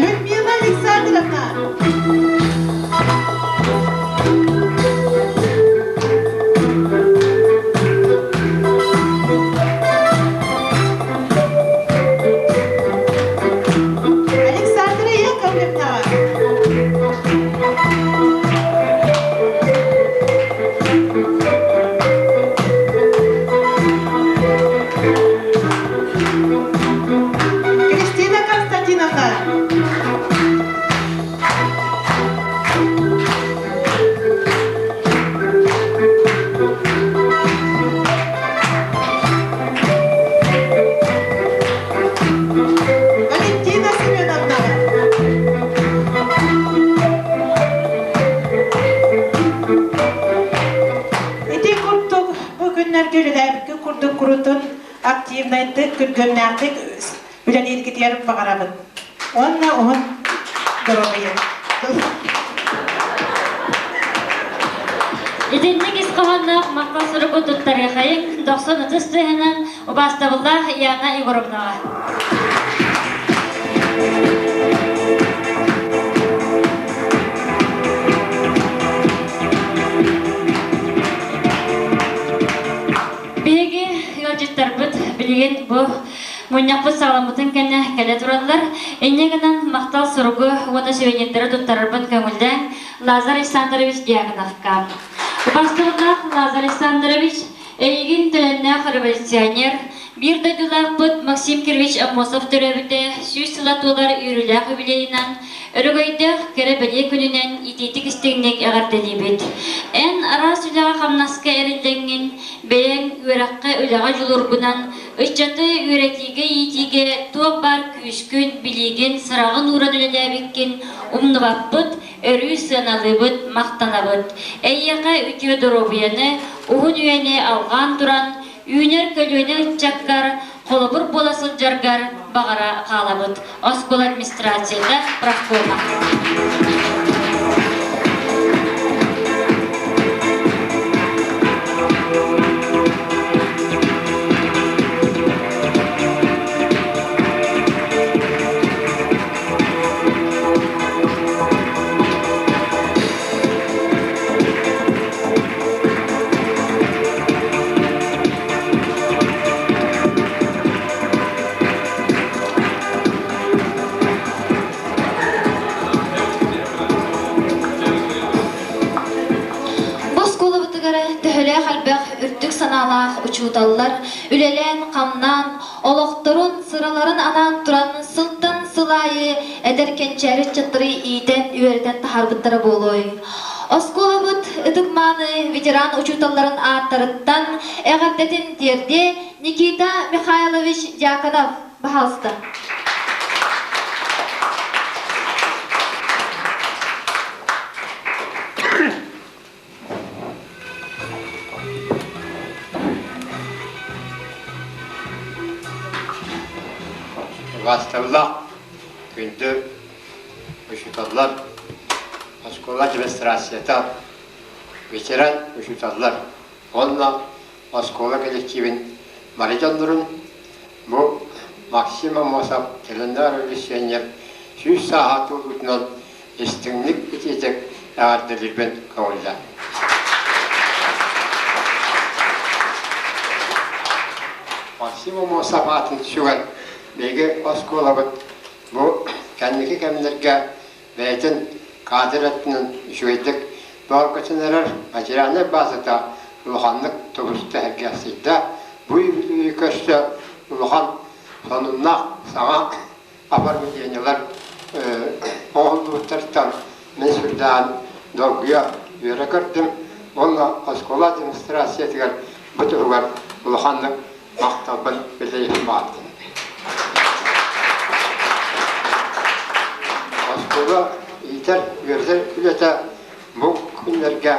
Людмила Александровна. Александра Яковлевна. Кристина Константиновна. Валентина Семеновна. Ити курдук bu günler görülerki kurduk kurutun aktivnaydık, gülgönlerdik, bilen ilgit yarıp bakarabın. Onunla onun durumayın. Идинник исқаваннақ мақта сұрыбы тұттары қайын 90 тыһынан убастабыллах Яна Егоровнаға. Беги йолжиттарбыт билеген бу муньяқпыт сағаламытын кәне кәле тураллар. Эннегінен мақтал сұрғы оны сөйнеттері тұттарбын көңілден Лазар Александрович Диагоновка. Убастабыллах Лазар Александрович эйгин төннәх революционер, бир дойдулақпыт Максим Кирвич Амосов төрәбіте сүз сылатулар үйріләқ юбилейінен өрігойдық кәрі бәле күнінен итетік істегінек әғартелебет. Ән ара сүліға қамнасқа әрінденген бәйін өраққа өліға жылырғынан ұшчаты үйретіге етіге туап бар күйіскін білеген сырағын ұран өлеләбеккен умнываппыт, өрі сыналыбыт, мақтанабыт. Әйеға үтіе дұробияны ұғын үйәне алған тұран үйінер көліне ұтчаққар қолыбыр боласыл жаргар бағара қалабыт. Оскол администрацияда правкома. Төһөле халбах үрдүк саналах учуталлар, үлелен камнан, олоқторун сыраларын анан туран сылтан сылайы, эдеркенчери чатыры иитен үйерден тахарбыттары болой. Осколабыт ыдыкманы ветеран учуталларын аттарыттан эгардетин терде Никита Михайлович Дьяконов бахалсты. Vastavlar, gündü, üşütadlar, Oskola administrasiyata, veteran üşütadlar. Onunla Oskola kolektivin Maricanların bu Maksimum Mosap Telendar Revolüsyoner 100 saat olduğundan istinlik bitecek ağırdır ben kavulda. Maksimum Mosap atın şuan Bege Oskola bu kendiki kemlerge beytin kadir etinin şüyedek Doğrukçular macerane bazıda Luhanlık tobusta herkesiydi. Bu köşte Luhan sonunda sana apar bilyenler oğulluğutlardan mesuldan doğuya yöre gördüm. Onunla askola administrasiyetiler bu türler Luhanlık maktabın bileyim vardı. Askola yeter görzer külete bu günlerge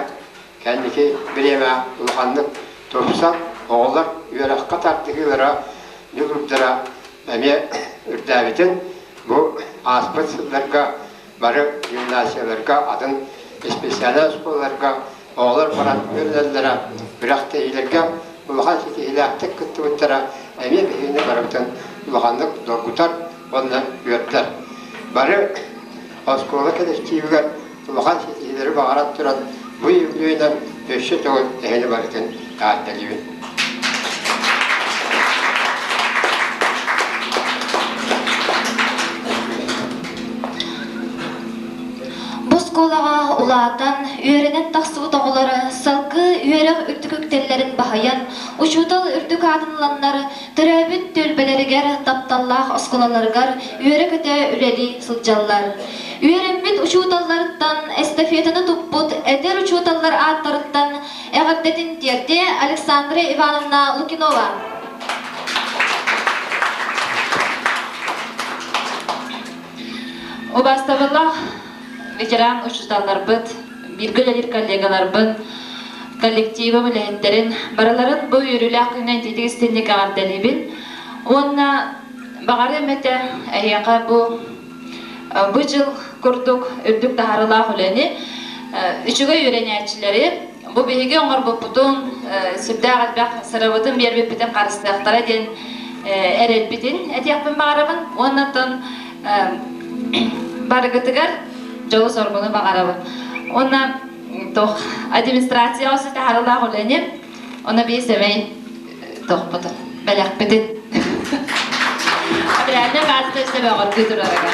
kendiki bileme Luhanlık topsa oğullar yörek katardıklara yıldıra eme ürdavetin bu aspetlerga barı gimnaziyalarga adın spesyal okullarga oğullar paran ürlerlere bıraktı ilerge Luhan siti ilahtık kıttıvıtlara eme behine barıbıtın Luhanlık doğutar onunla yörtler. Barı askola kedeştiğiler Luhan sitileri bağırat duran bu yüklüğünden döşe doğru ehli barıtın taatteliyim. Boskolağa ulatan, öğrenen taksıvı toğuları, salkı öğrek ürtüküktellerin bahayan, uçutal ürtük adınlanları, tırabit tölbeleriger, taptallah oskolalargar, öğrek öte üreli sılcallar. Öğrenmit uçutallarından estafetini tupput, eder uçutallar adlarından, eğerdetin diyerde Aleksandra Ivanovna Lukinova. Obastavallah veteran uçuştallar bıt, bir gölelir kollegalar bıt, kollektivi mülehetlerin, baraların bu yürülü hakkından tedik istenlik ağırdelibin. Onna bağır emete, ayyaqa bu yıl kurduk, ürdük daharıla huleni, üçüge yöreniyatçileri, bu bihige onar bu putun, sübda qalbaq sıravatın bir bipitin qarıstıqtara den erel bitin, etiyakpın bağırabın, onnatan barıgıtıgar, Jolu sorgunu bağırabın. Ona administrasiya olsa daharıla huleni, ona bir semeyin tohputun, belak bitin. Abirane bazı işte bağır güdüraraga.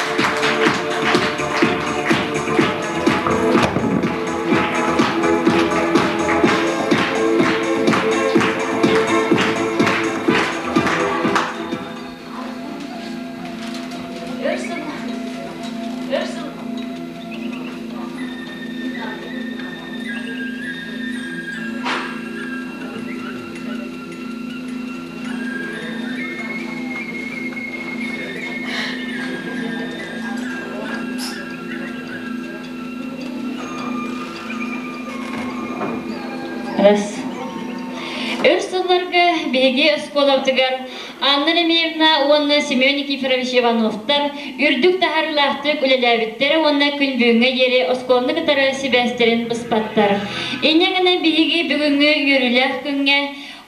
Örсөлләргә беге осколавтыгар Анна Немиевна, онна Семен Никифорович Ивановтар, үрдүк тахарлахтык үлеләбиттәре онна күн бүгүнгә ере осколны кытары Себестерин быспаттар. Эннәгенә беге бүгүнгә йөрүләр күнгә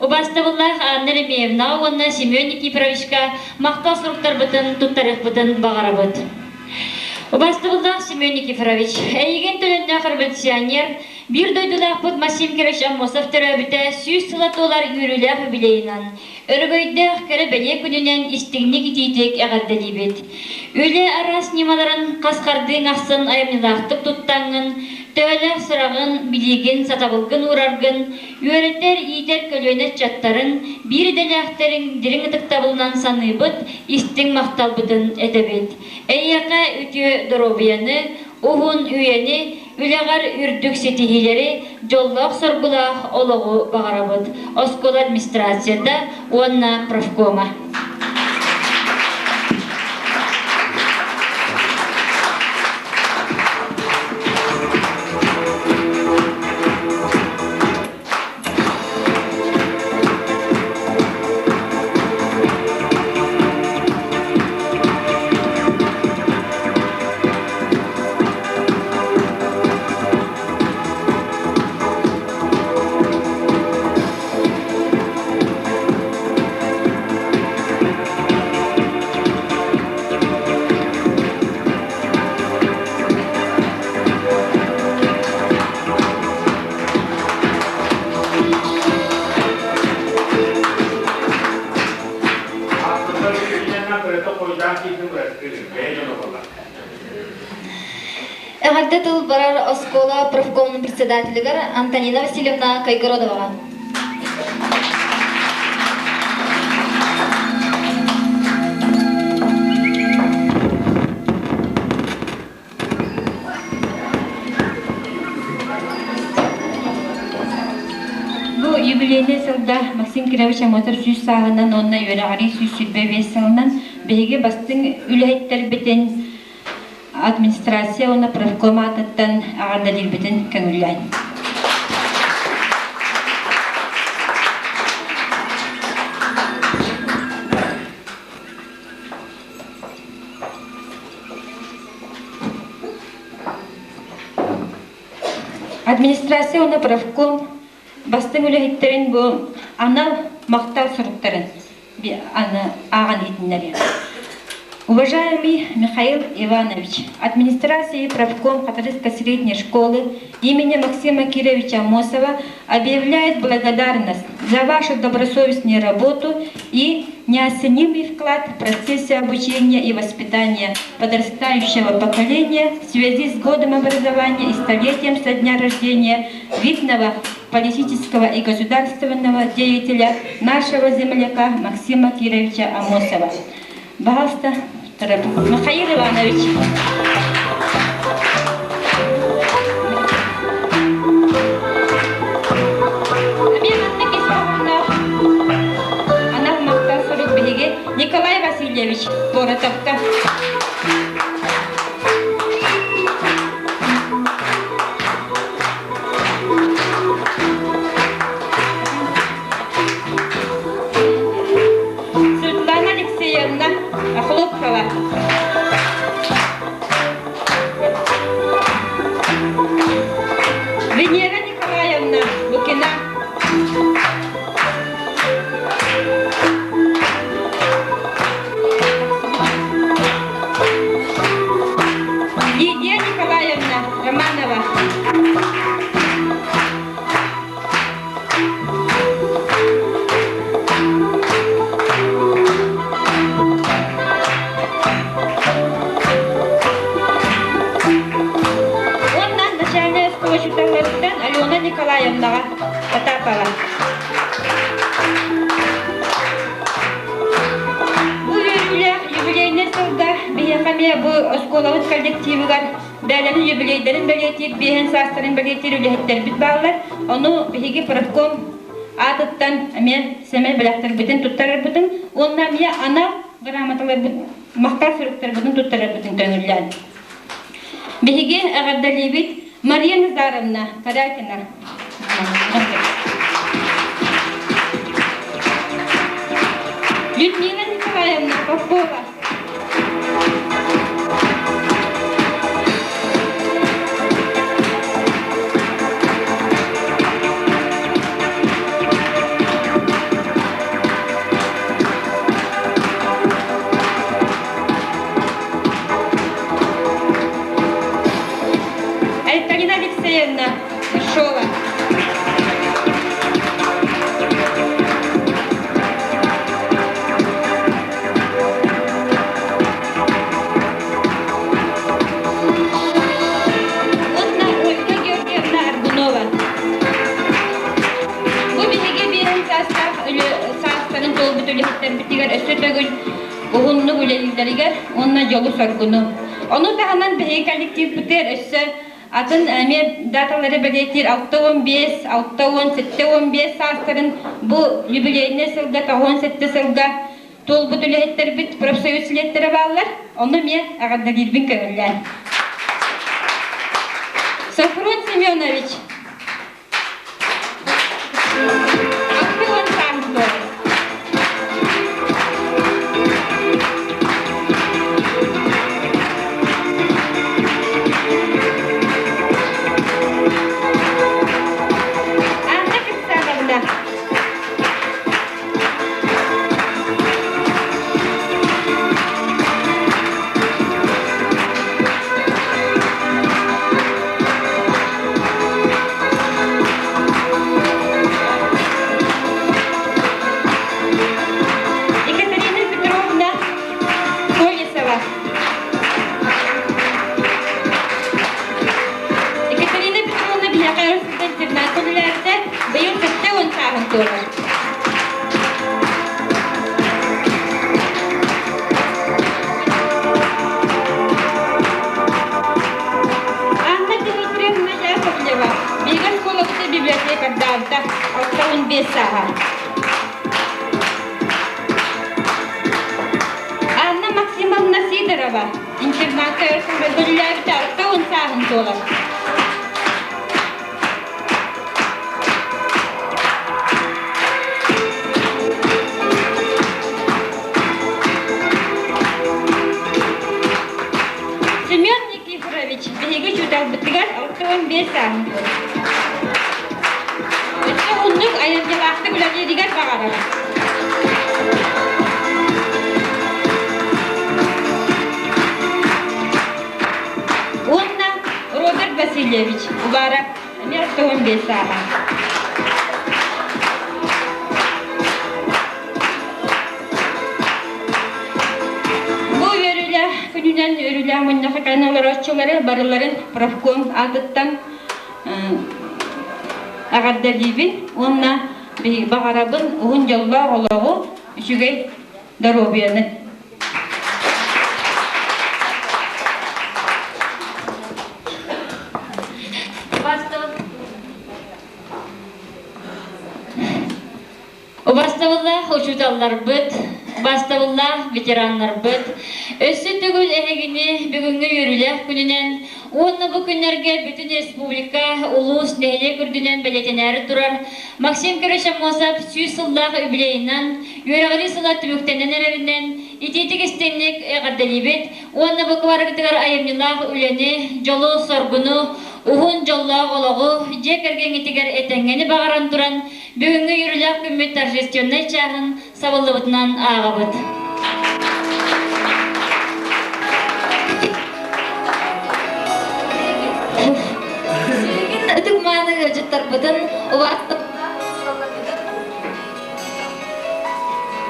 Убастабыллах Анна Немиевна, онна Семен Никифоровичка мактау суруктар бытын туттарык бытын багарабыт. Убастабыллах Семен Никифорович, әйген төлөндә хәрбәтсионер bir doydulaq Максим Кирович Амосов төрәбіте сүйіз сылатолар үйріләп білейінен. Өргөйдәқ кәрі бәле күнінен істігіне кетейтек әғардәлі бет. Өлі арас немаларын қасқардың ақсын айымнылақтық тұттаңын, тәуәлі сұрағын, білеген сатабылғын урарғын, үйреттер иетер көлөне чаттарын, бір дәләқтерін дірің ұтықтабылынан саны бұд, істің мақталбыдын әдәбет. Әйяқа өте дұробияны, Уһун үйени, үләгәр үрдүк сетихилери, жоллақ соргулақ олығы бағарабыд. Оскол администрацияда, онна правкома. Эгалде тыл барар Оскола профкомның председателигер Антонина Васильевна Кайгородова. Бу юбилейный сылда Максим Кирович Амотов сүз сағынан онна өрағари сүз сүрбе бес сылынан бейге бастың үләйттер бітен администрация оны профком атыттан ағардалыр бітен көңіллән. Администрация оны профком бастың үләйттерін бұл анал мақтал сұрыптарын аған етінлері. Уважаемый Михаил Иванович, администрация профком Католической средней школы имени Максима Кировича Амосова объявляет благодарность за вашу добросовестную работу и неоценимый вклад в процессе обучения и воспитания подрастающего поколения в связи с годом образования и столетием со дня рождения видного политического и государственного деятеля нашего земляка Максима Кировича Амосова. Пожалуйста, Михаил Иванович. Она в Махтасуру береге Николай Васильевич Боротовка. Светлана Алексеевна Хлопкова. Венера Николаевна Букина. Лидия Николаевна Романова. Алена Николаевна Потапова. Bu юбилейный сылда бейхаме bu осколавыт коллективыгар бәләні юбилейдерін бәлетер, бейхен састырын бәлетер үліхеттер бит бағылар. Оны бейге профком атыттан мен сәмәл бәләқтір бітін тұттарыр бітін. Онна мен ана грамоталар мақтар сұрықтар бітін тұттарыр бітін көңіллән. Бейге ағардали бит Мария Назаровна Карякина. Людмила Николаевна Попова. Альтарина Алексеевна Шова. Онна жолу соргуну. Onu tahanan behi kolektiv biter össe atın me dataları belirtir 6-15, 6-17 saatların bu jubileyine sılda 17 sılda tol bu tülhetler bit profesör siletleri bağlar. Onu me ağırda girbin köylüler. Safron Semyonovich. Akpion Samslo. Öbürlerde bıyıl kıtta on sağın tuğlar. Anna Dimitrievna Yakovleva, Bigan Kolovta библиотека Давта, Октавин Бесаха. Анна Максимовна Сидорова, интернатор Бөлгөлләрдә Октавин сағын туğlar. Семен Никифорович, биһиги чутал битигер Октавин Бесаха. Өтө уннук айырдылақты бүләге дигер бағарар. Онна Роберт Васильевич, Убарак, Октавин Бесаха. Бу өрүлә, күнүнән өрүлә мыннакы каналар ачылары барыларын профком атыттан агардалибин, онна бағарабын уын жалла олағу үшігей даробияны. Убаставылла хошуталлар быт, убаставылла ветеранлар быт. Өссі түгіл әгіне бүгінгі үрілі күнінен, онны бұл күнлерге бүтін республика улус нәйле күрдінен бәлетенәрі тұрар. Максим Кирашамосап сүйсіллағы үбілейінен, үйрағыры сыла түбіктенен әрерінен, итетік істенлік әғардалибет, онны бұл кварықтығар айымнылағы үлені, жолу соргуну, уғын жоллағы олығы, жек әргенетігер әтәңгені бағаран тұран, бүгінгі үрілі күммет торжественный чағын сабылыбытынан ағабыт. Тукманы жыттар бұдын, ұватты.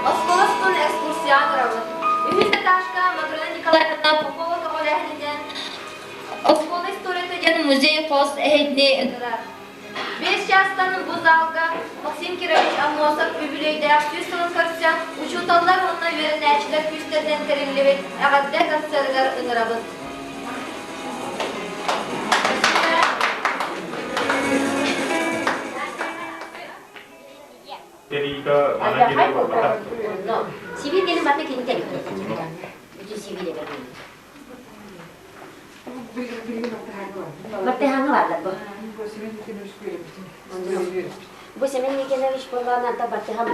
Осколостон экскурсиянырабы. Үмітті ташқа Матрона Николаевна Попова тоғыл әхліден Оскол историяты ден музей қос әйдіне үдірар. 5 жастан бұл залға Максим Кирович Амосов үбілейді әқсіз сылын көрсе, ұшуталар онына верін әчілер күштерден тереңлебет, әғадда қассарығар ұңырабыз. Jadi mana jadi bapak? Sivil dia nak pakai kita. Itu sivil dia pakai. Bertahan awak lah, boh. Bu semen ni kena wish pola nanti bertahan.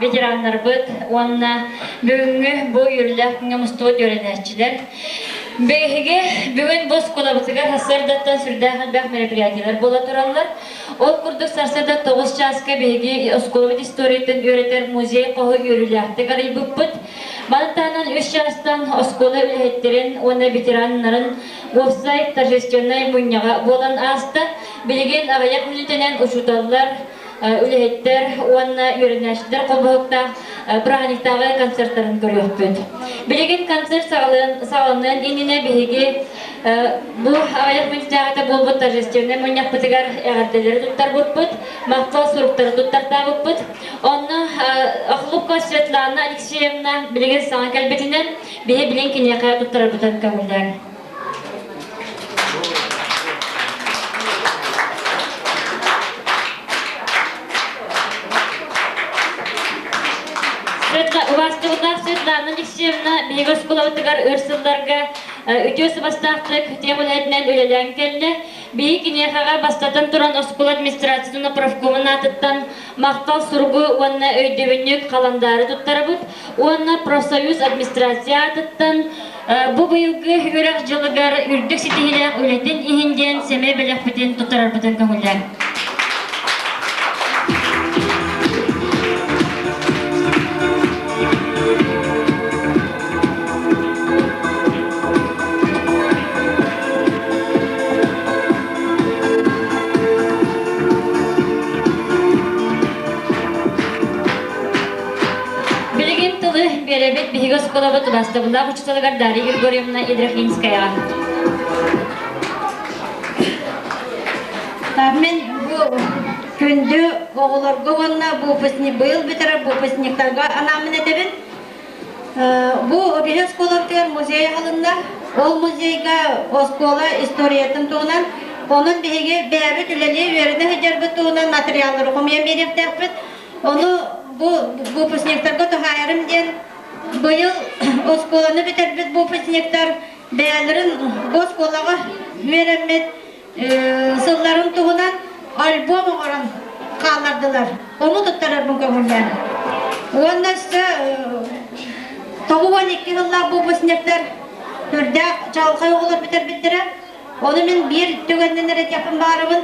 Ветераннар быт, онна бүгүнгү бу юрлакыңа мустуот өренәчиләр. Бүгүн бос колабытыгар хасырдаттан сүрдәгән бәк мероприятиялар була торалар. Ол курдук сарсада 9 часка беги осколовит историятын өретер музей кого юрлакты гарыбыппыт. Балтанан 3 частан оскола үлеттерин, оны ветераннарын офсайт торжественной муньяга болан аста билген агаяк мүлетенен учуталлар. Үлеттер, онна юринәштер қолбақта прағаниктағы концерттарын көріөппіт. Білеген концерт сағалынан еніне бейге бұл ағаяқ мүністағыда болбыт торжественный мұньяқ бұтығар әғадделері тұттар бұтпыт, мақтал сұруқтары тұттар табыппыт. Онны Ақылупқа Светлана Алексеевна білеген саңа кәлбетінен бейе білен кенеқая тұттар бұтан көңілден. Убастығына Светлана Алексеевна бейгіз құлауытығар өрсілдарға үтесі бастақтық темулетінен өлелен келді. Бейі кенеқаға бастатын тұран оскол администрацияны профкомын атыттан мақтал сұрғы онына өйдевінік қаландары тұттары бұд. Онына профсоюз администрация атыттан бұ бұйылғы үйрақ жылығар үрдік сетігілер өлетін ихінден семей бәлек бітен тұттарар бұтын көңілден. Беребет бихигос колобот бастабыла учителгар Дарья Григорьевна Идрахинская. Мен бу күндү оголорго гонна бу песни быйыл битер бу песниктарга анамын эдебин. Бу бихигос колоптер музей алынна. Ол музейга оскола историятын туунан онун бихиге бәбит үлели үйеріне хеджербит туунан материаллары комуен беректеппит. Оны бу песниктарга тухайарым ден быйыл осколаны битербит бу песнектар бәлерин осколага веремет сылларын тугунан альбом оран калардылар. Onu туттарар бу көңүлдөн. Оннасы 12 жылда бу песнектар түрдө чалкай оголор битербиттире. Onu мен бир төгөндөн эре япын барыбын.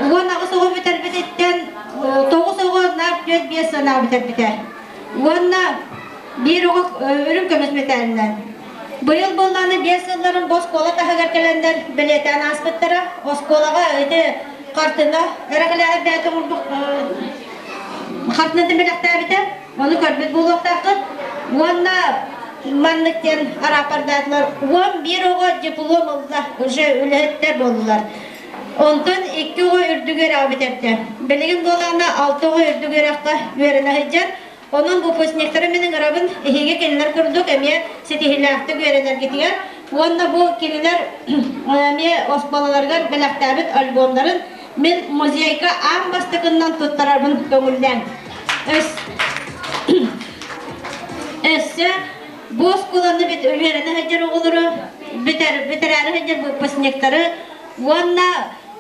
Оны агысыгы битербиттен 9 оголнап 5 сана битербитер. Оны bir ölüm kömesmetlerinden. Bu yıl bollanı 5 yılların Boskola tahagır kelenler bileten aspıtları Boskolaga öde kartında erakılaya beyatı vurduk kartını demekler biter. Onu körbet bulup takıp onunla manlıkten arapardadılar. 11 oğa diplom oldular. Уже ületler boldular. Ondan 2 oğa ürdügör abiterdi. Bilgin dolanı 6 oğa ürdügör akta verine hıcar. Onun bu pösnekleri menin arabın ehige kendiler kurduk emiye setihillahты görenler getiyor. Onda bu kendiler emiye osbalalarga belaktabit albomların men muzeyka am bastıkından tuttarabın köngülden. Esse bu oskulanı verene hıcar oğuluru biterari hıcar bu pösnekleri onda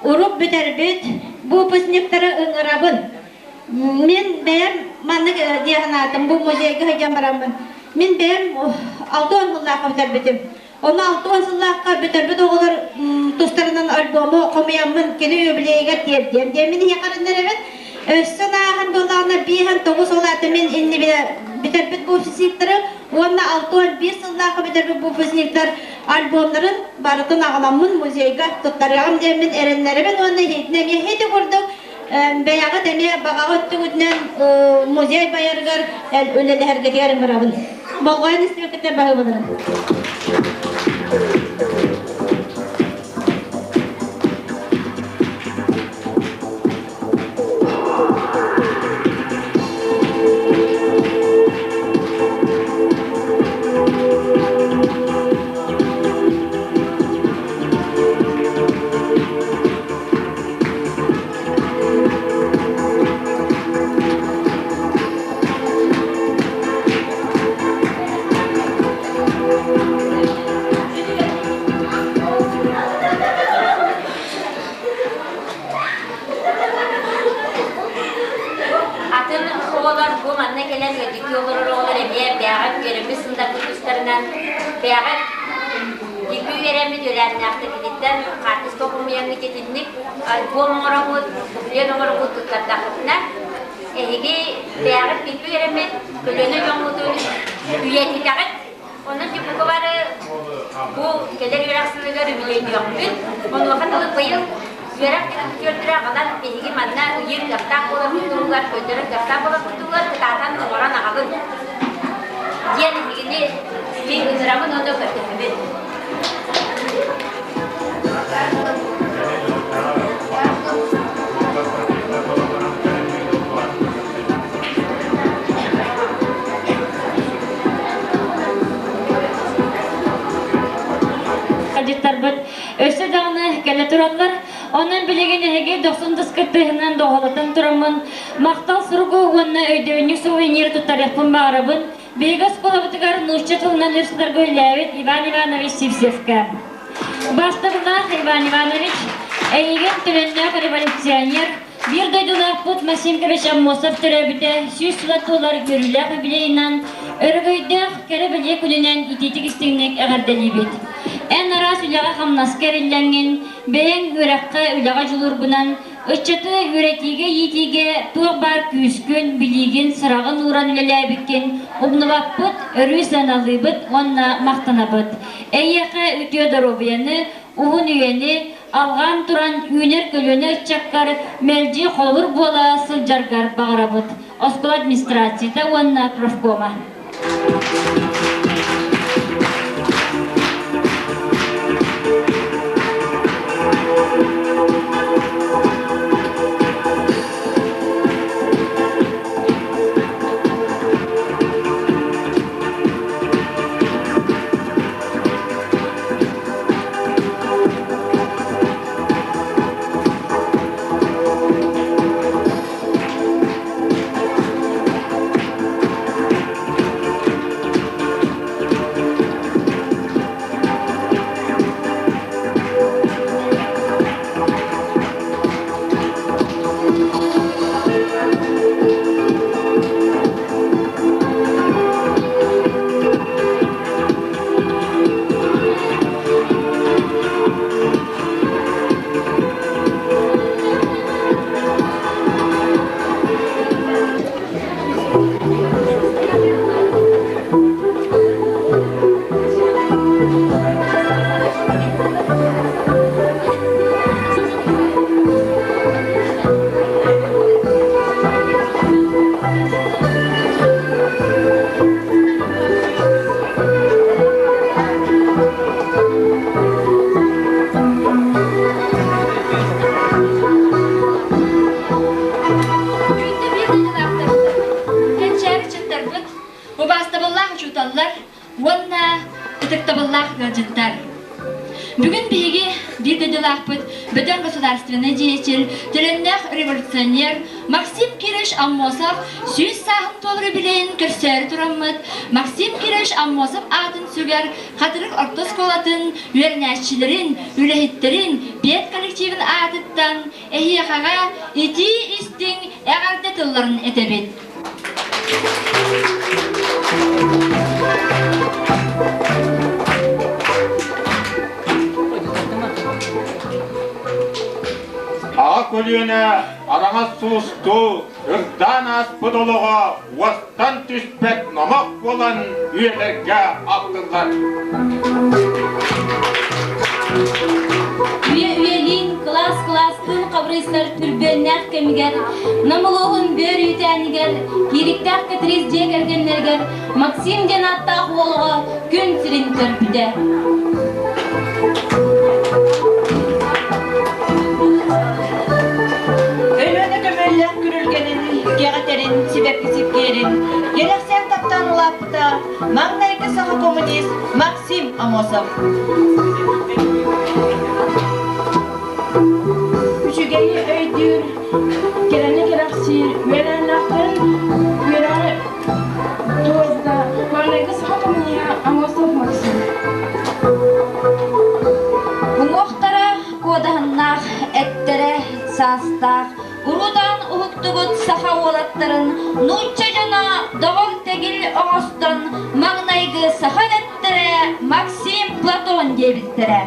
urup biterbit bu pösnekleri ıngırabın. Men benim manlık diyanatım bu muzeyge hıcan baramın. Men benim 6-10 yıllığa biterbitim. Onu 6-10 yıllığa biterbit oğulur dostlarından albomu okumayanmın kene öbüleyge tiyerdiyen. Demini yakarınlar evet. Össün ağın dolarına bihan 9 olatı men inni biterbit bu fisikleri. Onu 6-11 yıllığa biterbit bu fisikler albomların barıtın ağlamın muzeyge tuttarıyorum demin erenleri ben onu heytnemiye heydi kurduk. Beyağı demeye bağağı tügüdünen muzey bayargar öleli hergeti yarın barabın. Bolğayın istemekte bağı bulunur. olar bu manna gelen ödeki olur olur emiye beyağıt görümü sındak kutuslarından beyağıt yıkı veremi dölenli akta giditten kartız kokumayanlı getinlik bu numaramı biliyor numaramı tutlar takıtına ehigi beyağıt yıkı veremi kölönü yonguduğunu üyeti takıt onun ki bu kabarı bu gelir yöraksızlığı ümüleydi yoktur onu vakit alıp bayıl Yörak gördüre kadar ehigi manna uyur daftar olan kutular, götürür daftar olan kutular, kıtatan numaran ağabey. Diğer ehigini bir ızdramın onu götürür. Öse dağını kelle turanlar, onun bilegen ehege 90 kıttığından doğalatan turamın, maqtal surugu onunla öydöğünü suvenir tutar yapın bağırabın, Begas kolabatıgar nuşça tılından ırsular göllevet Ivan Ivanoviç Sivsevka. Baştabıllah Ivan Ivanoviç, eğigen tülenler revolüsyoner, bir doydular put Masimkevich Amosov türebide, süs sulattılar görüler bileğinden, örgüydü kerebele külünen itetik istinlik ağırdelibet. En aras ülağa hamnasker illengen, beğen ürekka ülağa julurgunan, ıççatı üretige yitige tuğ bar küskün biligin sırağın uğran lelebikkin, ubnuvapıt örüsen alıbıt onna maqtanabıt. Eyyaka ütüyodar obiyanı, uhun üyeni, alğan turan üner kölünü ıççakkar melci kolur bola sıljargar bağırabıt. Oskol administrasiyta onna profkoma. Bugün bilgi bir gıcılahpıt, bütün государственный деятель, тіленнәх революционер Максим Кириш Аммосов süz sahın tolru bilen körseri turamıt. Максим Кириш Аммосов adın süger, katırık orta skolatın, üernäşçilerin, ülehitlerin, biyet kollektivin adıttan, ehiyakağa iti istin eğardetılların etebet. Ağa kölüyene arana sustu, ırdan aspı doluğa, vastan tüspet namak olan üyelerge akıllar. Üyeliğin klas-klastın kabristler türbenler kemiger, namuluğun bör üteniger, kirikler katriz jegergenlerger, Maksim Cenattağ oluğa gün sirin törpüde. Geğeterin, sibep gerin. Geleksen taptan lapta, magnayke saha komünist Maksim Amosov. Üçügeyi öydür, gelene geraksir, verenlerden, veren doğuzda, magnayke saha komünist Amosov Maksim. Bungoktara kodahannak ettere sastaq, urudan uhuktugu Олорбут саха олаттарын нучча жана доғыр тегил оғыстан маңнайгы саха леттері Максим Платон дебіттері.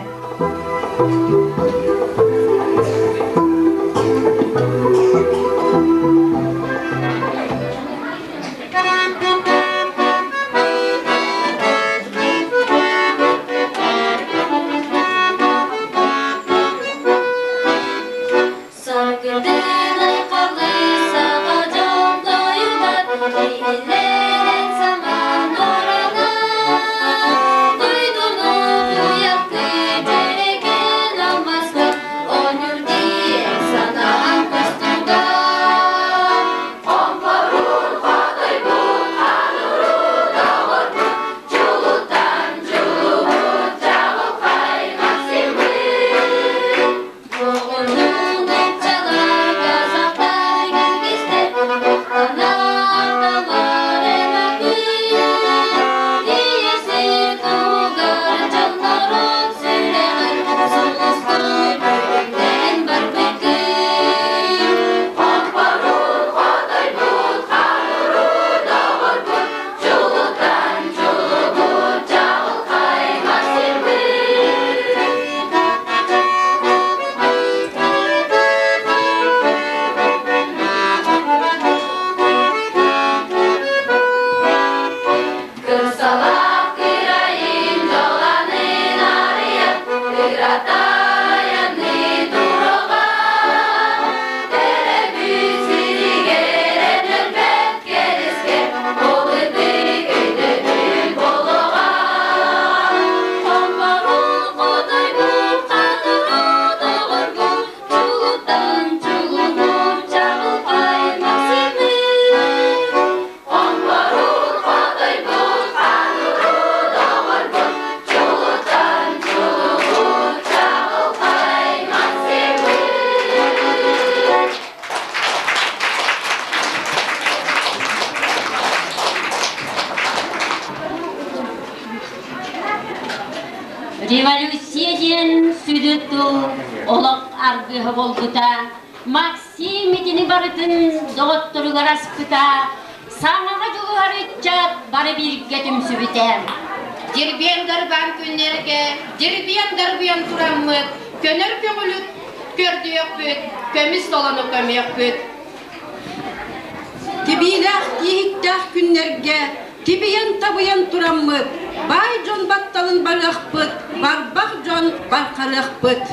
Революциян сүдүттү олок аргыһы болбута, Максим итини барытын доғотторугар аспыта, саңаға жолуар үтчат бары бирге түмсүбүтэ. Дирбиен дарбан күннерге, дирбиен дарбиен тураммыт, көнөр көңүлүт көрдүөкпүт, көмүс толону көмөкпүт. Тибилах киһиттах күннерге, тибиен табыен тураммыт, бай жон батталын барахпыт, барбах жон барқарахпыт.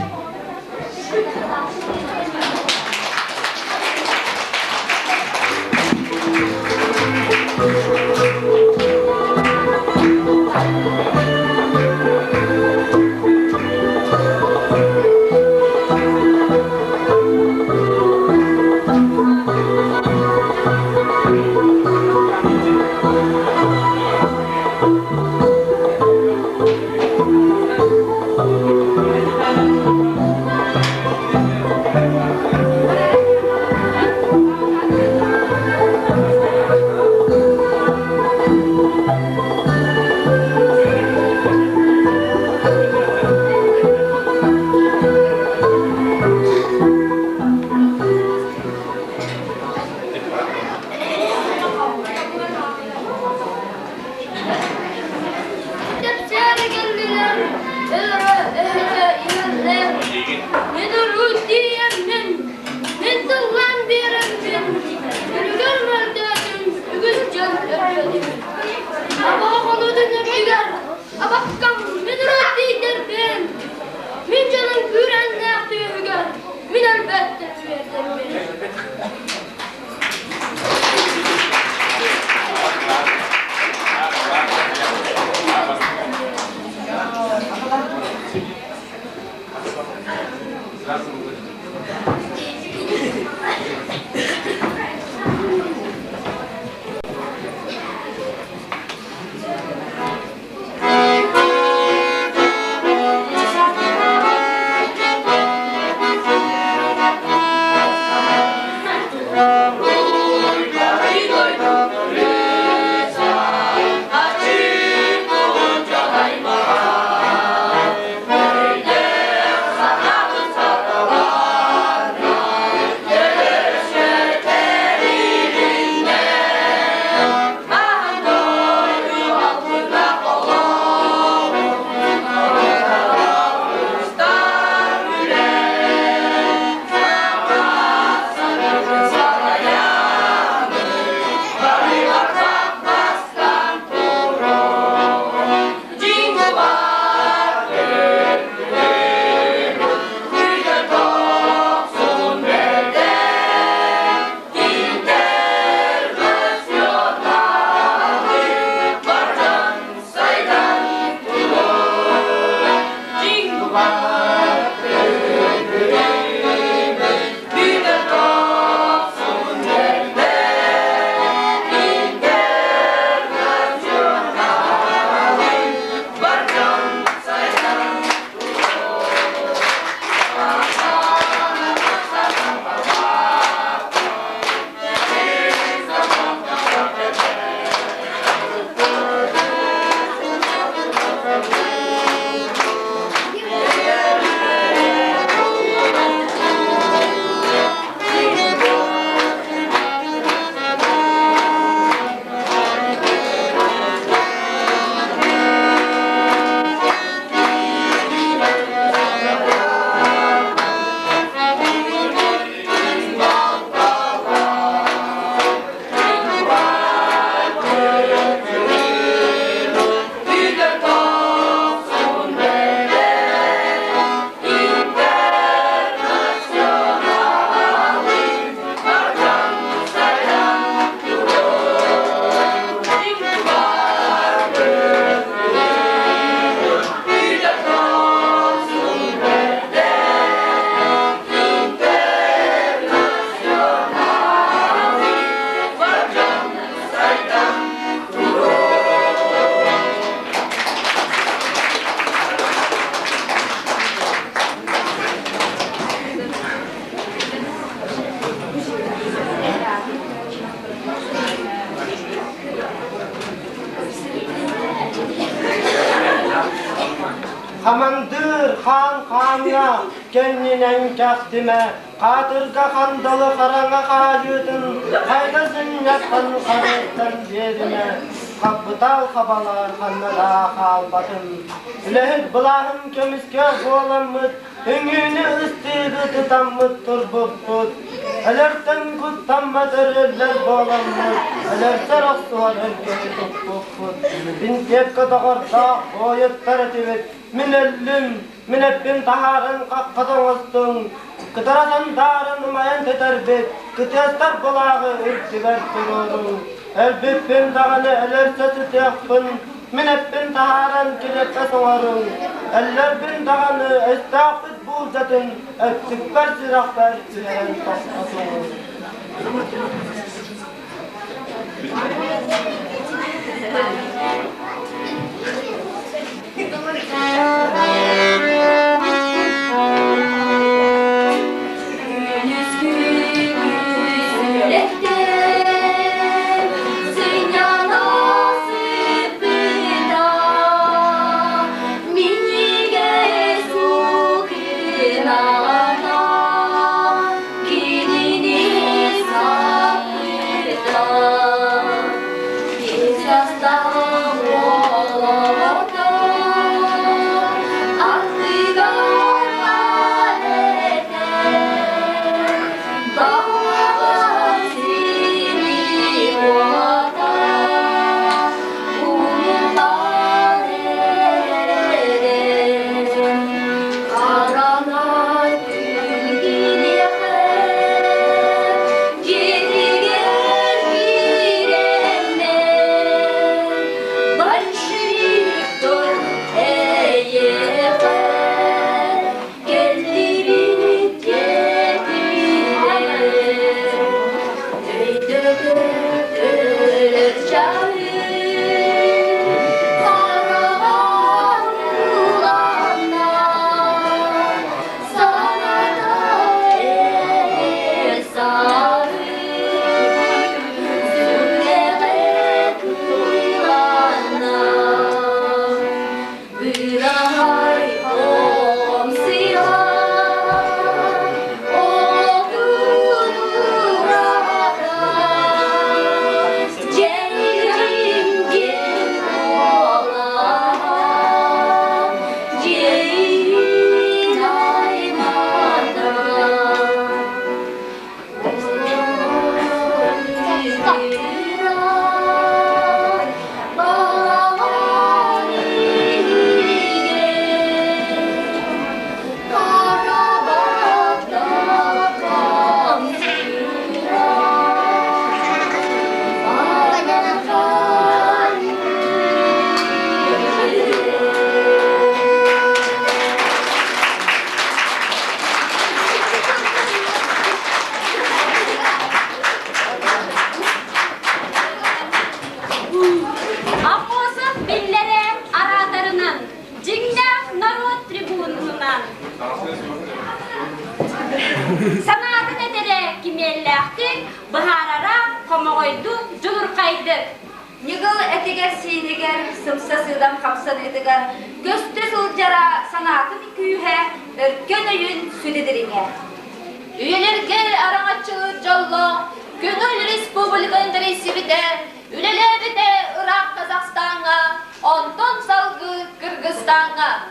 Хан-ханга кеннинен кәхтиме, қатырға қандаlı қараңа қайытын, қайдасын яттан қарықтан жеріме, қапытал қабалар қаннада қалбатын. Үләхіт бұлағын көміске боламыд, үңіні үстегі тұтамыд тұрбып-бұд. Әлерттен күттаммадыр әлер боламыд, әлерттер ақсуар әлгені тұп-бұд. Бинтепкі дұғырда ойыттар тевет, min ölüm, min ebbin taharın qaqqadan olsun. Kıtarasan darın mayan teterbet, kıtestar bulağı irtiber dururun. Elbipin dağını elerse tüteyakpın, min ebbin taharın kirepe soğarın. Ellerbin dağını estağfit buğzatın, ettikber siraklar ileren taşmasın. Sanatın edere kimellahtık, baharara komogoyduk, julur kaydık. Nigıl etiger siniger, sımsa sığdam kapsan etiger, göste sılcara sanatın küyühe, örken öyün südedirine. Üyelerge arağa çığır jollo, Gönül Respublikanın resibide, ülelebide Irak Kazakstan'a, ondan salgı Kırgızistan'a.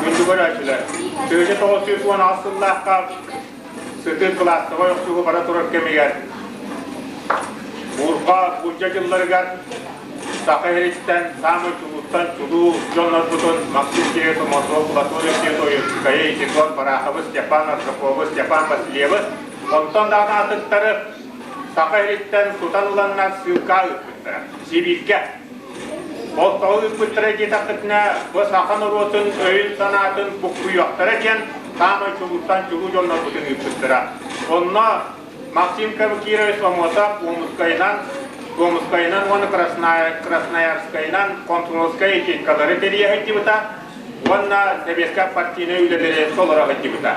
Gündügör açılar. Söyle 916'lıqqa sıtır klastığa yoksuğu para turar kemiger. Urqa bunca yıllarıgar Sakayeristan, Samı Çubuk'tan Çudu, Jonlar Butun, Maksim Kireto, Moskva, Platonov, Ketoyu, Kaya, Itikon, Parahavız, Japan, Arkapovuz, Japan, Vasilyevi. Ondan daha atıkları Sakayeristan tutanılanlar sığıqa ıkıttı, Sibirke. O tağı ıkıttıra getakıtına, bu sakan urotun, öyün sanatın bukku yoktırırken, Samı Çubuk'tan Çudu, Jonlar Butun ıkıttıra. Onunla Максим Кавкирович Ломотов, Гомускайнан, он Красноярскайнан, Консулская техникалары переехать он на Советская партийная уйдерleri olarak gitti.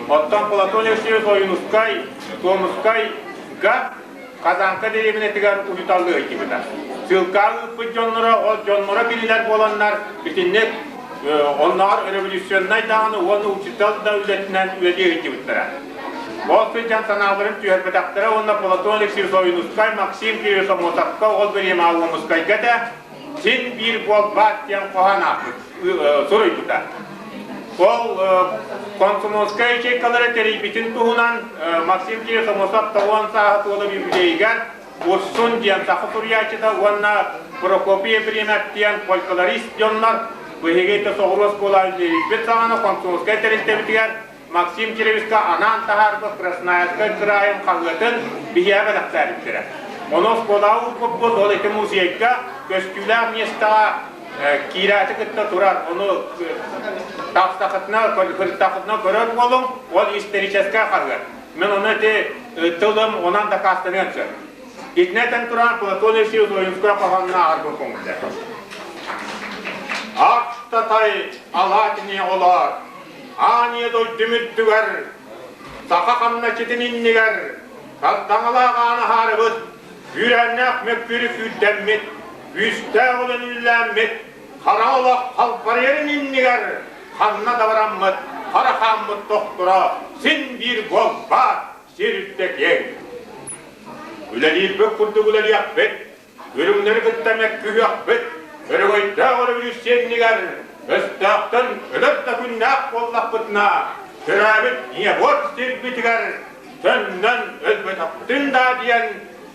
Оттан Платон Алексеевич Ойнускай, Томускай, Гат, Казанка деревіне тігер ұйталығы кебіда. Сылқағы ұппы жонлара білілер боланлар, бүтіннек онлар революционнай дағыны оны ұчытал да үлетінен үледегі кебіттіра. Ол сөйден саналарын түйербедақтыра, онна Платон Алексеевич Ойнускай, Максим Кирилл Самосапқа, ол берем ауымызқайға да сен бір бол бат ден қоған ақы сұрой бұта. Ол Комсомольская чекалары терейбетін тұғынан Максим Кирилл Самосапқа он сағат олы бімдейгер, Урсун ден сақы тұрячыда, онна Прокопия Приматтиян фольклорист донлар, бұхегейті соғырос болай терейбет сағаны Комсомольская терейбетігер, Максим Кирилловичка анан тахарбы Красноярская крайын қағылатын бігебі дақтарыптыры. Оны сколау көпбұд ол еті музейка көскілер местаға кираты күтті тұрар. Оны тақстақытына көрер болым, ол историческа қағылыр. Мен оны тылым онан да қастырын өтсір. Итнетен тұран Платон Алексеевич Ойнускай қағанына арбын көңілді. Ақтатай алатыне олар. Ания дой дүміттігер, сақа қамна кетініннігер, қаттаңылағаны харыбыт, үйрәннәқ мөккүрі күддәммет, үсті олын үлләммет, қараулақ қалпарерініннігер, қанна давараммыт, қарақаммыт тоқтыра, сен бір бол бар, серіттек ең. Үләлейіп бөк күрді үләлі ақбет, өріңнер күттәмек күйі ақбет, өрігойта олы үлістеннігер, Өстақтын үліпті күннәқ боллақ бұтына, түрәбіт не бот сербетігер, түннен өзбет аптын да дейін,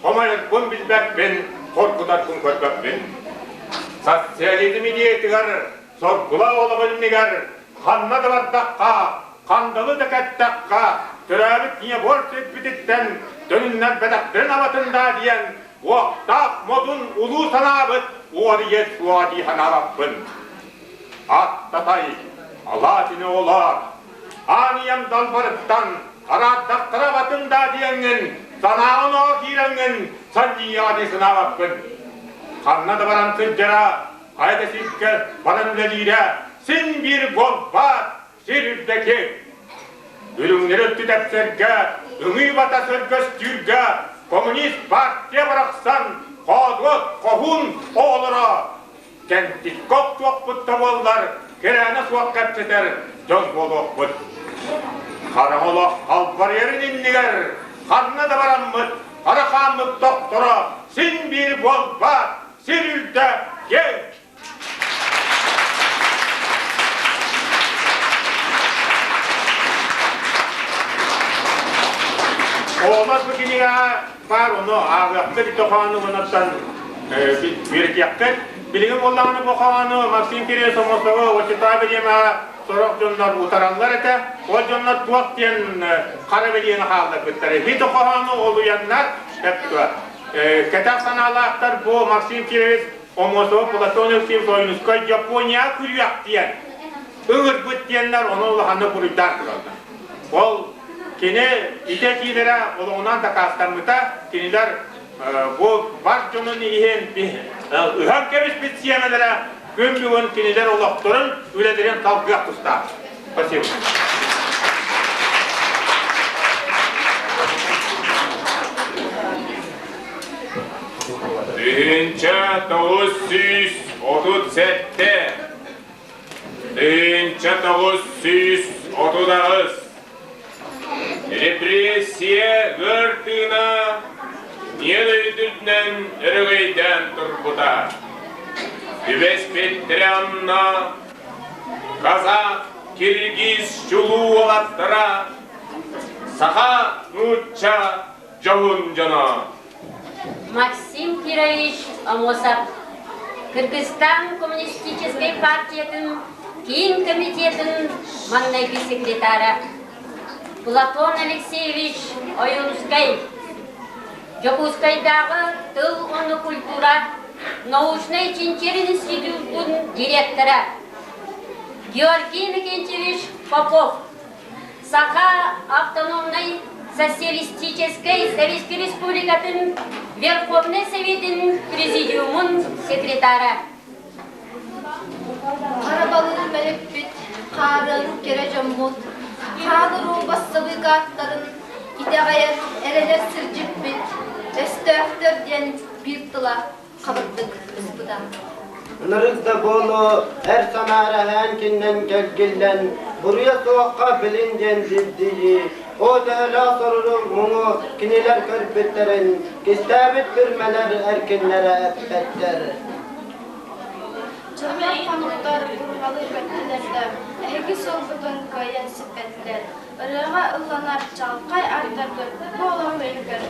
қомайыр күн білбәкпен, қорқыдар күн көрбәкпен. Социализм идеетігер, сорқыла олығыннегер, қанна да бардаққа, қандылы да кәттаққа, түрәбіт не бот сербетіктен, түннен бәдәқтірін абатын да дейін, оқтақ модын ұлу санабыт, ориет суади ханабаппын. Аттатай, алатыны олар, аниям далбарыттан, қараттақтыра батында дейінген, санағын оғы кейренген, санжияды сынаваппын. Қанна да баран сылжара, қайда сізгі баран ләлейді, сен бір бол бар, серілдеке. Үліңнер өтті дәпсерге, үңі бата сөлгөс түрге, коммунист партия барақсан, қоғыт, қоғын оғылыра. Кәнттік көк туақ бұтта болдар, керәні суақ кәпсетер, жон болуақ бұт. Қараңылық қалпар ерініннігер, қанна да бараммыт, қарақаммыт тоқтыра, сен бір бол бар, серілді кең. Олар бүкінеге бар, оны ағақты біті қағаны ғынаттан берекеққет. Білігім олағыны бұқағаны Максим Кирилл Самосовы Очита бедеме сорақ жонлар ұтаралар әті, ол жонлар туақ ден қара бедені қағылар бүттірі. Беті қағаны ол ұянлар, кәтақ саналақтар бұл Максим Кирилл Самосовы Платон Алексеевич Ойнускай Япония күріяқ ден. Үңір бүт денлер оны олағаны бұрыйдар тұралды. Ол кені ите кейлері олығынан да қастамыта, кенелер бұл бар жонын еген ұған кәміс бет сиямелері көмбіуін кенелер олақтырын өледерен талқыға тұста. Спасибо. Дүйінші 937-те, дүйінші 939, репрессия вертына Нелөйдүднен үргейден тұрбыда. Үбес петтерянна, қазақ, киргиз, чулу олаттыра, саха, нуча, жауын жана. Максим Кирович Амосов, Кыргызстан коммунистической партиятын Кийин комитетын маңнайгы секретары, Платон Алексеевич Ойнускай, Жокускайдағы тыл оны культура, научный Чинчерин институтын директора, Георгий Никентьевич Попов, Саха автономной социалистической Советской Республикатын Верховный Советин президиумын секретары. Арабалын мәліппет, қарын кере жаммут, Xanırı basılı kartların itağayet ereler sırcıkbit, östöğüftör diyen bir tıla kabıttık üspüda. Nırızda bolu, her sanara henkinden gelgillen, buraya soğukka bilince zibdiyi, o dağla sorulur mumu, kiniler körbetlerin, kistabit birmeler erkinlere effetler. Çömel pamuklar burgalı bettilerde, ehgi solbudun kayan sipetler, ırığa ıllanar çalkay artardı, bu olan bölgör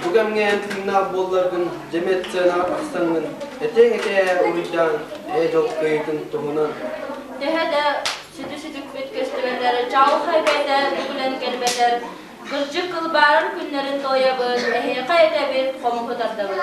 Bugamngen tingna bollargın cemet sana aksanın ete uydan ejok kayıtın tuhunan. Tehede sütü sütük bitkeşte келбетер, çağıl haybeter, gülen kelbeter. Gırcık kılbarın günlerin toyabız, eheka etebir, komu kutardabız.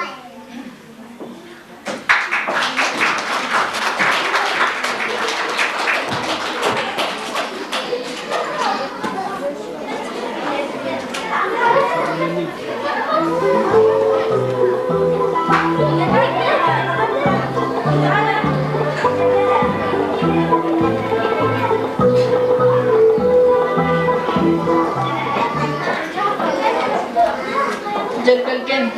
Jalkalken.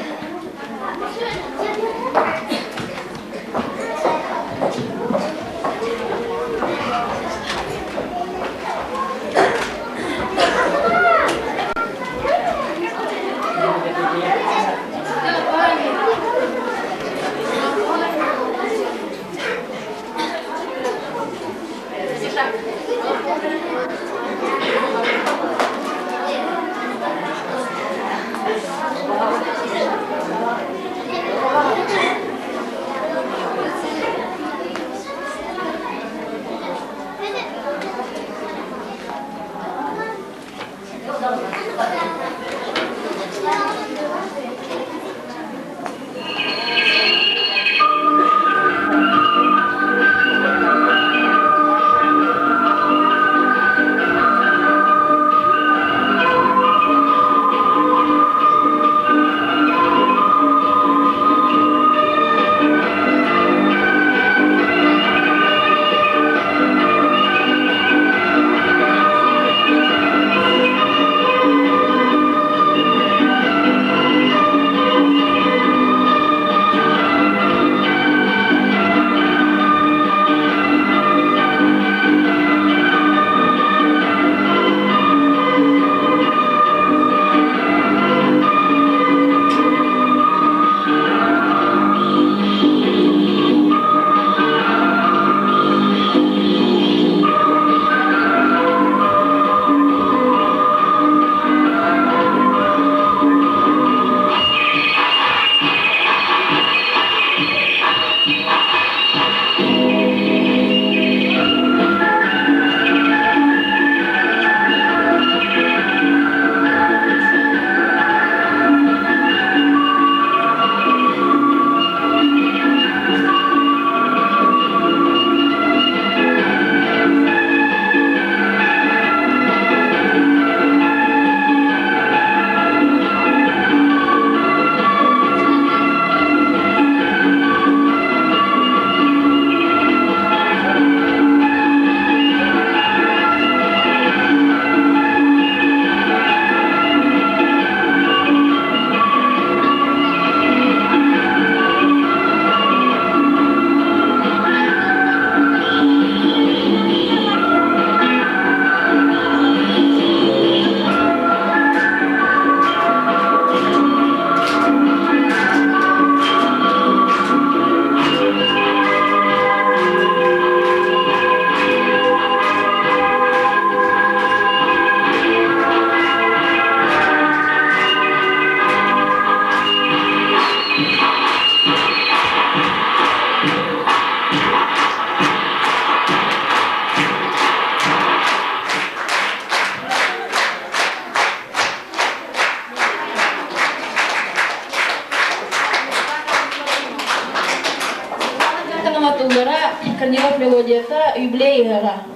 Корнилов мелодияса юбилей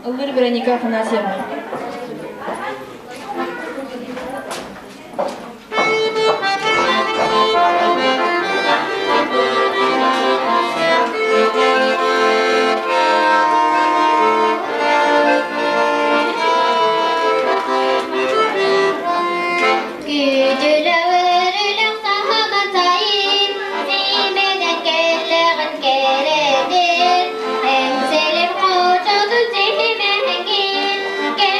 Ылыр Вероника Афанасьева. Get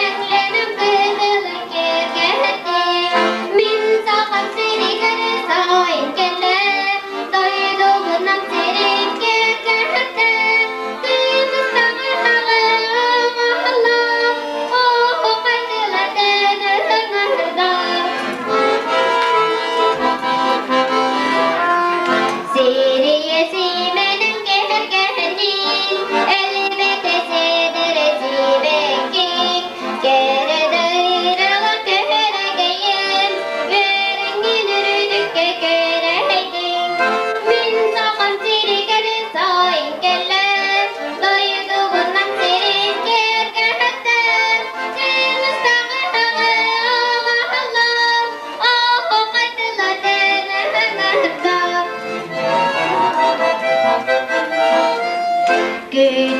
Oh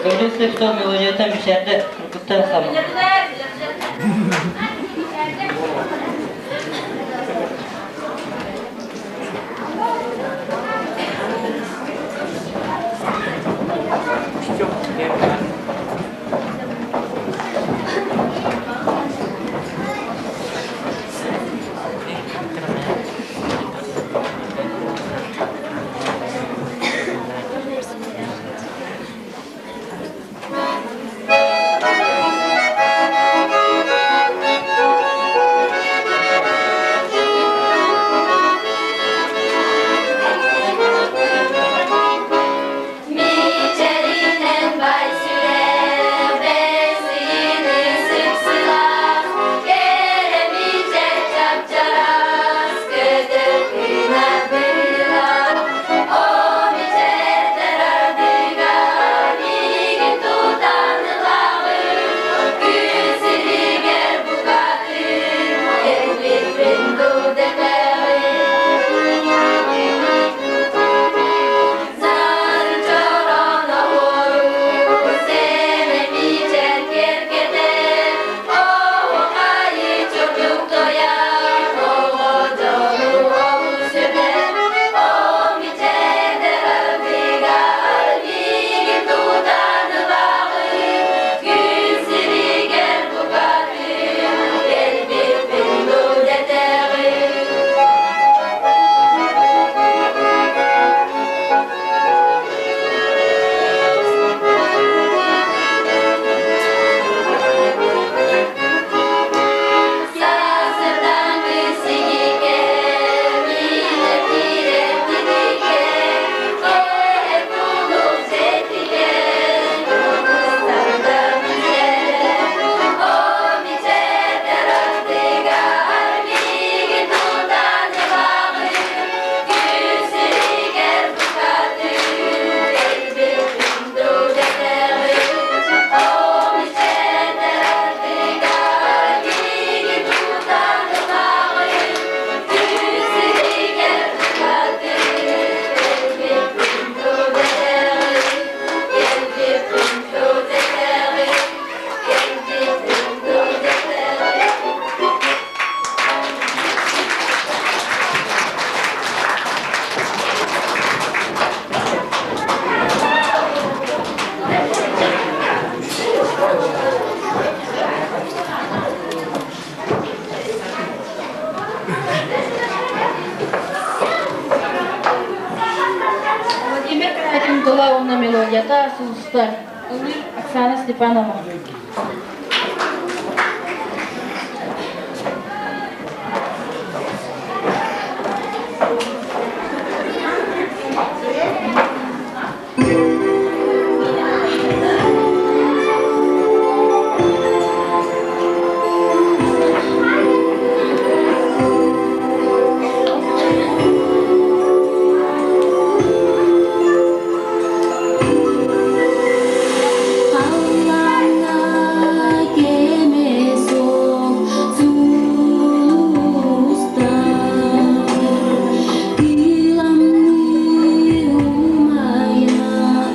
Gördüğünüz gibi son melodiyetten bir şeyde kutlar sabah. Главная мелодия, та сустар. Оксана Степанова. Umaya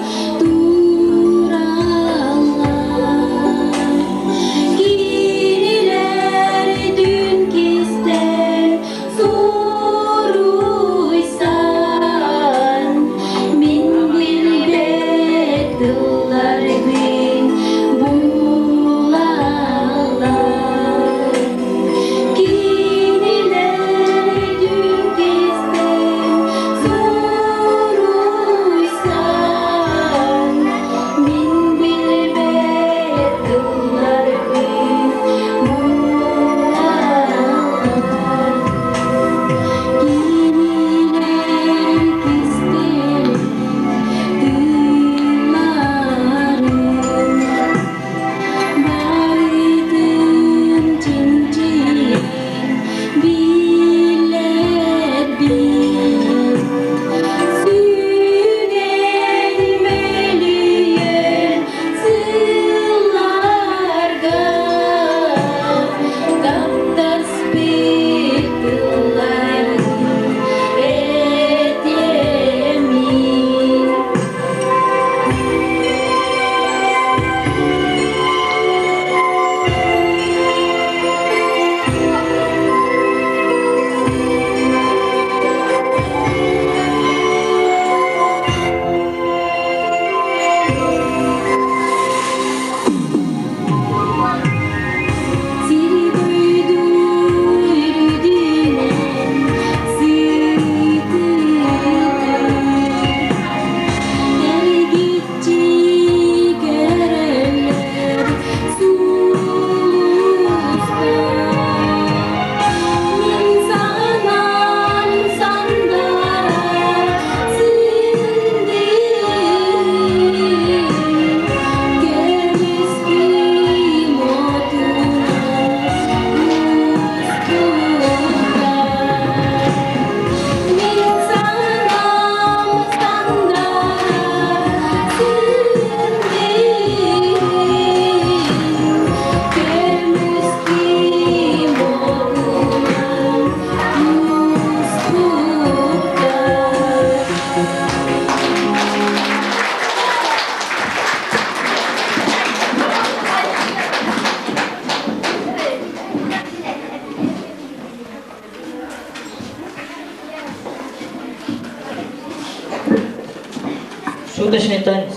Шуточный танец.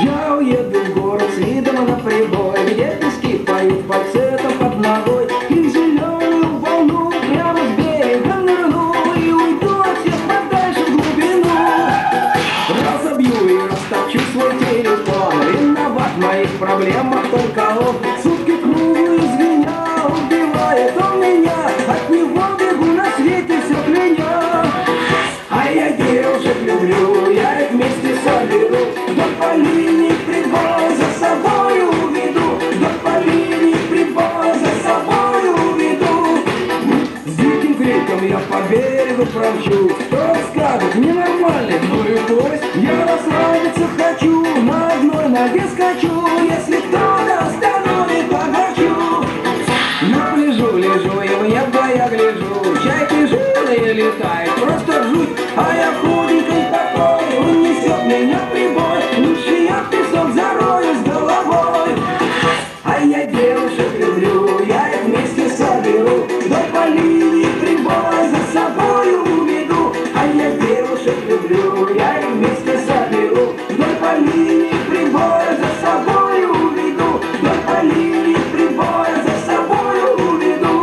Я уеду в город с видом на прибой, где пески поют фальцетом под ногой, и в зеленую волну прямо с берега нырну, и уйду от всех подальше в глубину. Разобью и растопчу свой телефон, виноват в моих проблемах только он. Сутки круглые звенят, убивает он меня, от него бегу на свете все клянет. А я девушек люблю, я их вместе соберу, вдоль по линии прибоя за собою уведу, вдоль по линии прибоя за собою уведу. С диким криком я по берегу промчу, кто скажет ненормальный, ну и пусть. Я расслабиться хочу, на одной ноге скачу, если кто-то остановит, огорчу. На пляжу лежу и в небо я гляжу, чайки жирные летают, просто жуть. А я худенькой такой, унесет меня прибой, лучше я в песок зарою с головой. А я девушек люблю, я их вместе соберу, вдоль по линии прибоя за собою уведу. А я девушек люблю, я их вместе соберу, вдоль по линии прибоя за собою уведу, вдоль по линии прибоя за собою уведу.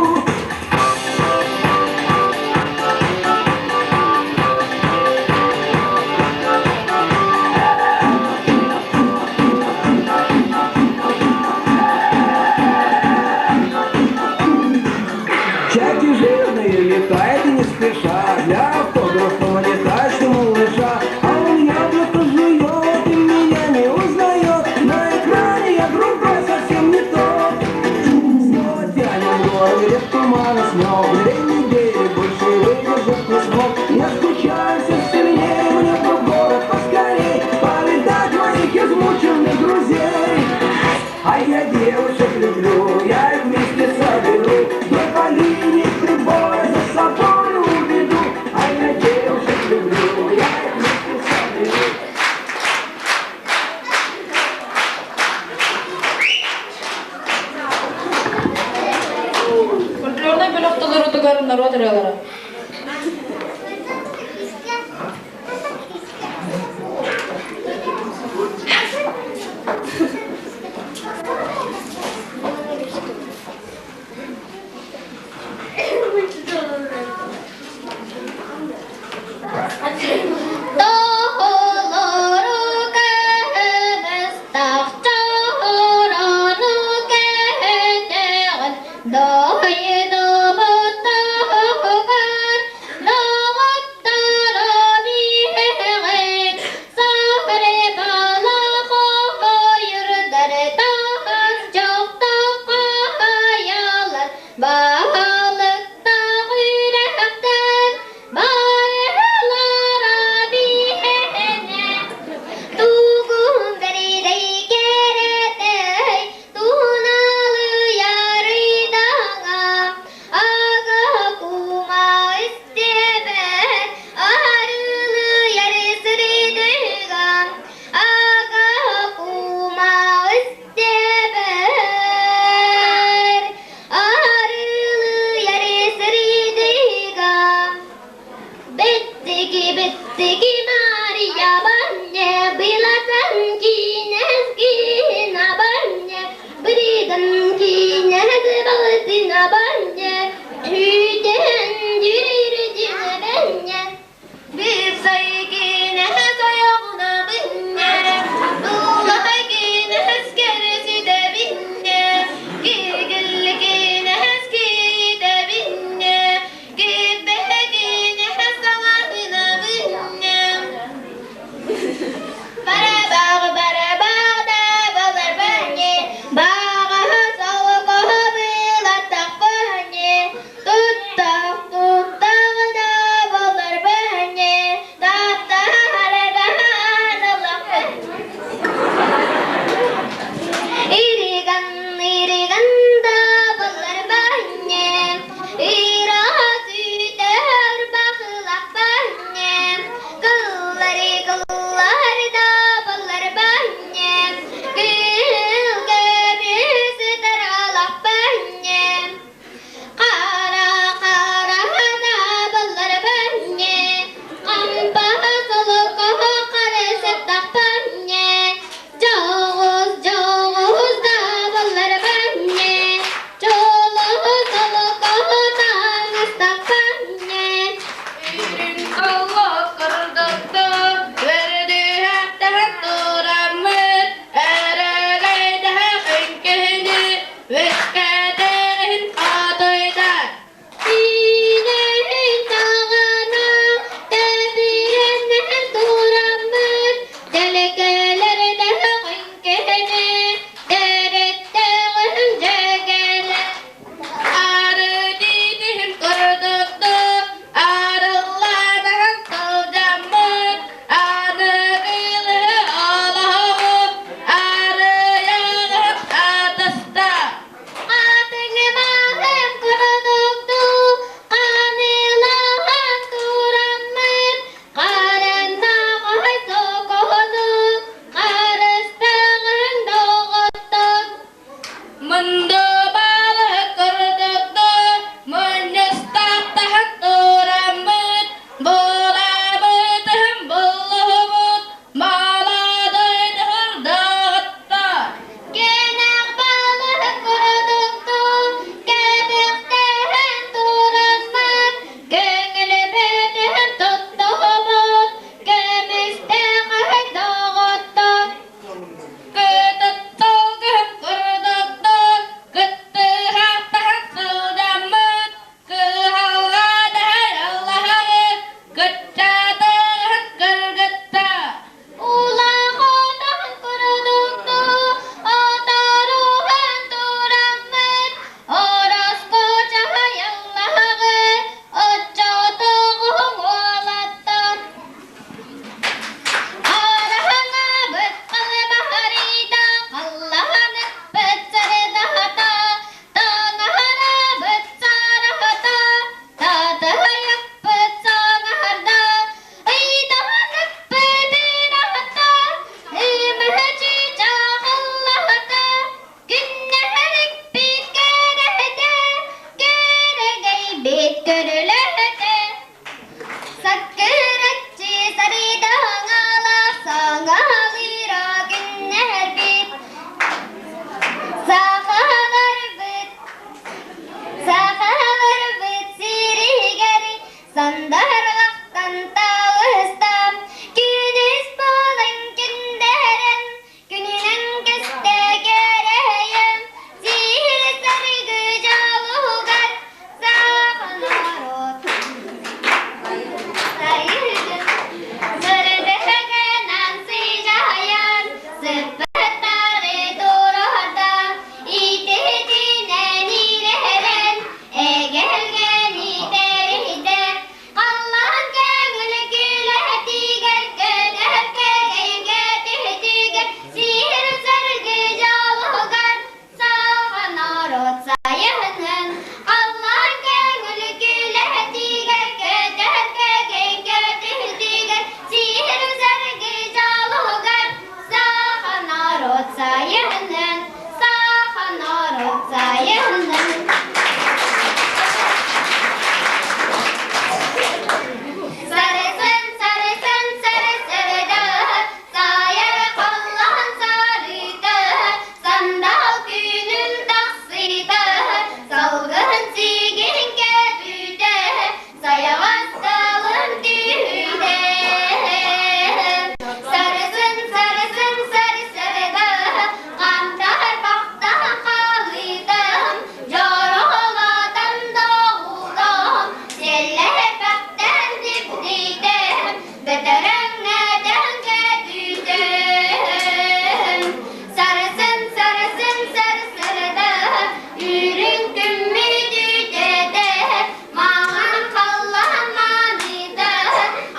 Чайки жирные летают и не спеша, для автографа не тащу малыша. А он яблоко жует и меня не узнает, на экране я другой совсем не тот. Снова тянем горы, где туман и снег, 2 недели больше выдержать не смог. Я скучаю все сильнее, мне бы в город поскорей повидать моих измученных друзей. А я девушек люблю, я их вместе соберу, вдоль по линии прибоя за собой уведу. А я девушек люблю, я их вместе соберу. Фольклорный бөлөктөлөрү тугар народ аралары. Doy no Sandarlaqtan tağıstam, güneş balın günderin, gününün keste göreyim, zihir sargı calugar, sağlar otum. Sayırgın, sarıdığınan sıcayan, sıfırları dururda, itidinen ilerin, egelgeni deride, Allah'ın gönlü güle diger, göder kegeyin götüdüger, sihir sargı calugar, sağan arot sayının. Allah'ın gönlü güle diger, göder kegeyin götüdüger, sihir sargı calugar, sağan arot sayının, sağan arot sayının. Sarısın sarısın sarı sarı dağı, sayar Allah'ın sarı dağı, sandal günün taksi dağı, salgın sigin göbüde, sayamaz dalın düğüde. Sarısın sarısın sarı sarı dağı, kantar baktan kalı dağım, Joroladan doğudağım, seller baktan dipdidem, beterem neden gedüdem. Sarısın sarısın sarı sarı dağı, yüründüm mü düdede, mağan kallamanı da,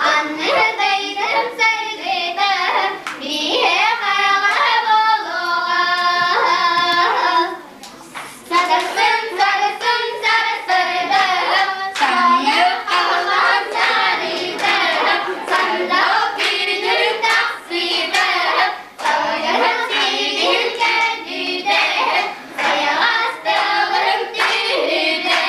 anırdaydım sarı dağı, bir kayalar boluğa. Sarısın sarısın sarı sarı dağı, sayır Allah'ın sarı dağı, sandal günün taksi dağı, salgın sigin gödüde, sayamaz dalın düğüde.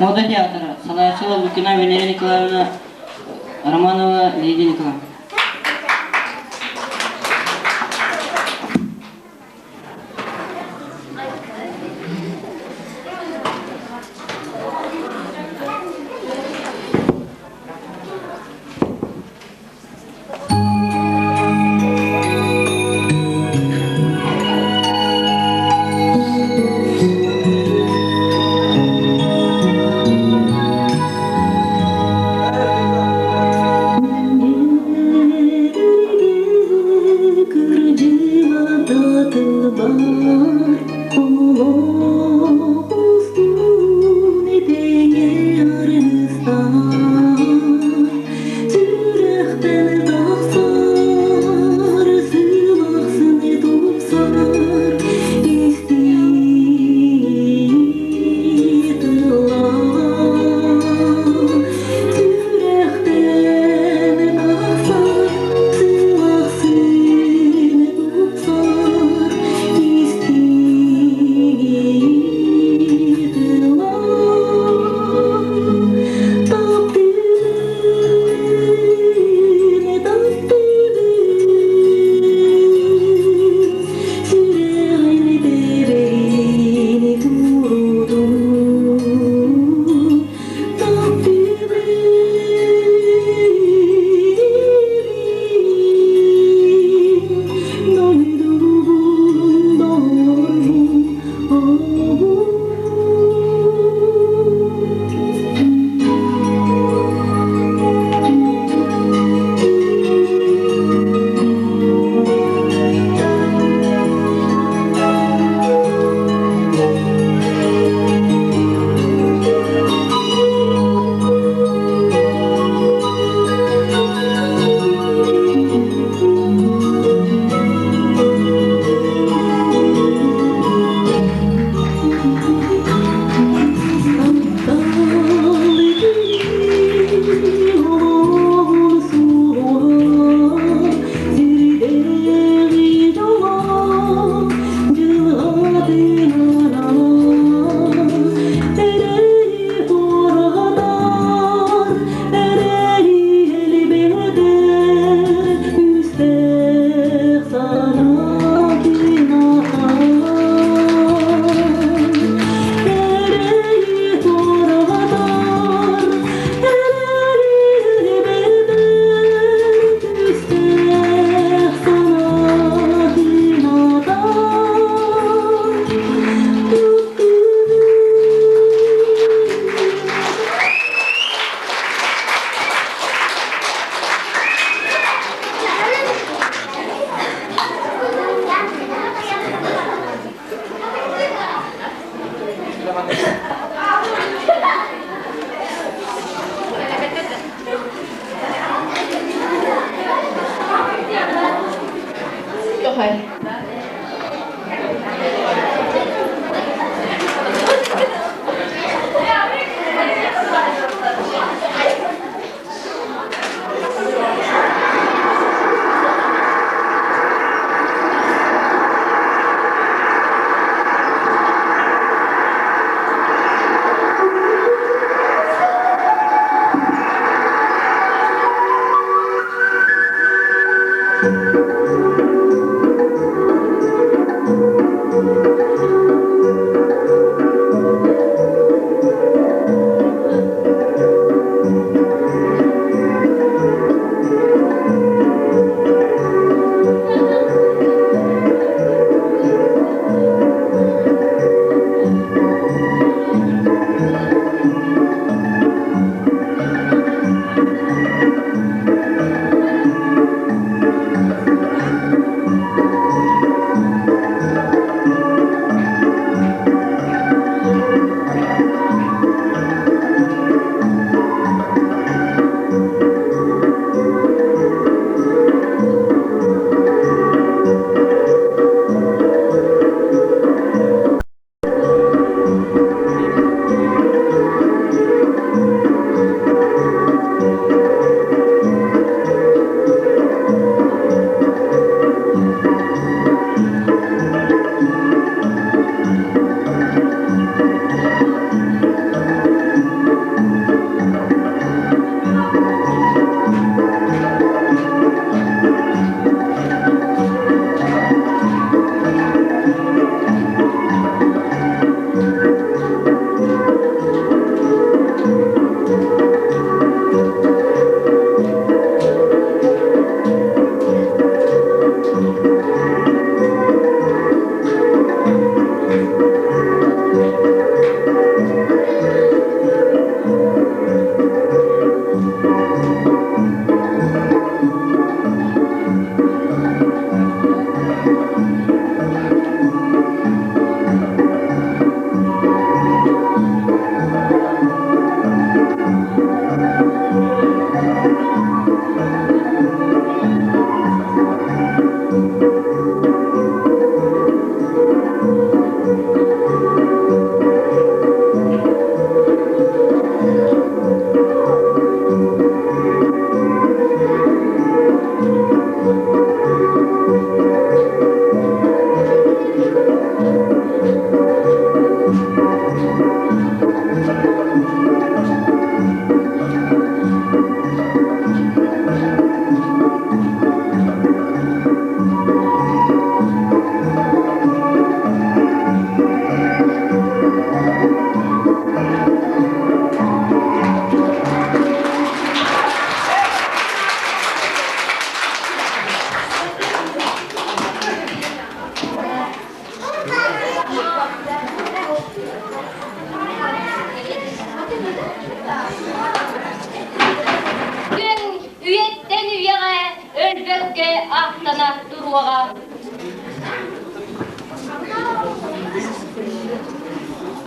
Мода театра. Салаячева Лукина Венера Николаевна, Романова Лидия Николаевна.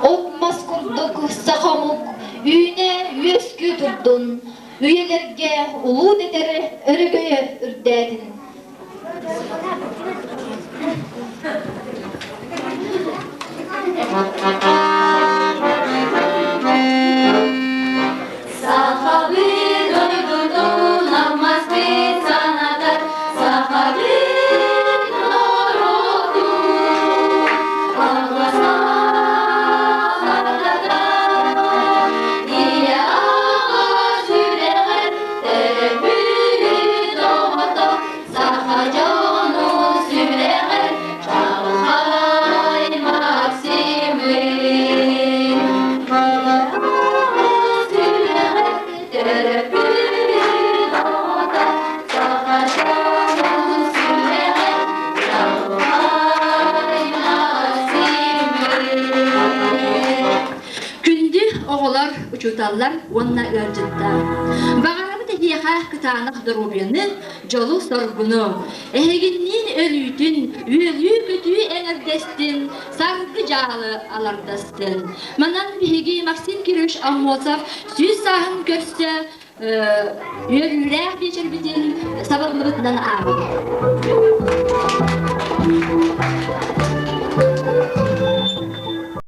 Otmaz kurduk sakamuk, üyüne üyeskü turdun, üyelerge ulu dederi örgüye ürdedin. Sahabi doydurdun namaz bir sanadır, sahabi doğrudun, Allah'a sağladan, diye ağaç yüreğe terebbüt doğdu, sahacanın süreğe çağhay Maksimin. Күнді оғылар ұчуталар онна өржітті. Бағарабы тәдеға кытанық дұрубені жолу соргуну. Әгіннен өлүйтін, өлі көтü әңірдестін, сарғы жағы алардастын. Манан бігі Максим Кирович Амосов сөз сағын көрсі, өлірәк бечірбетін сабағылығытынан ағы.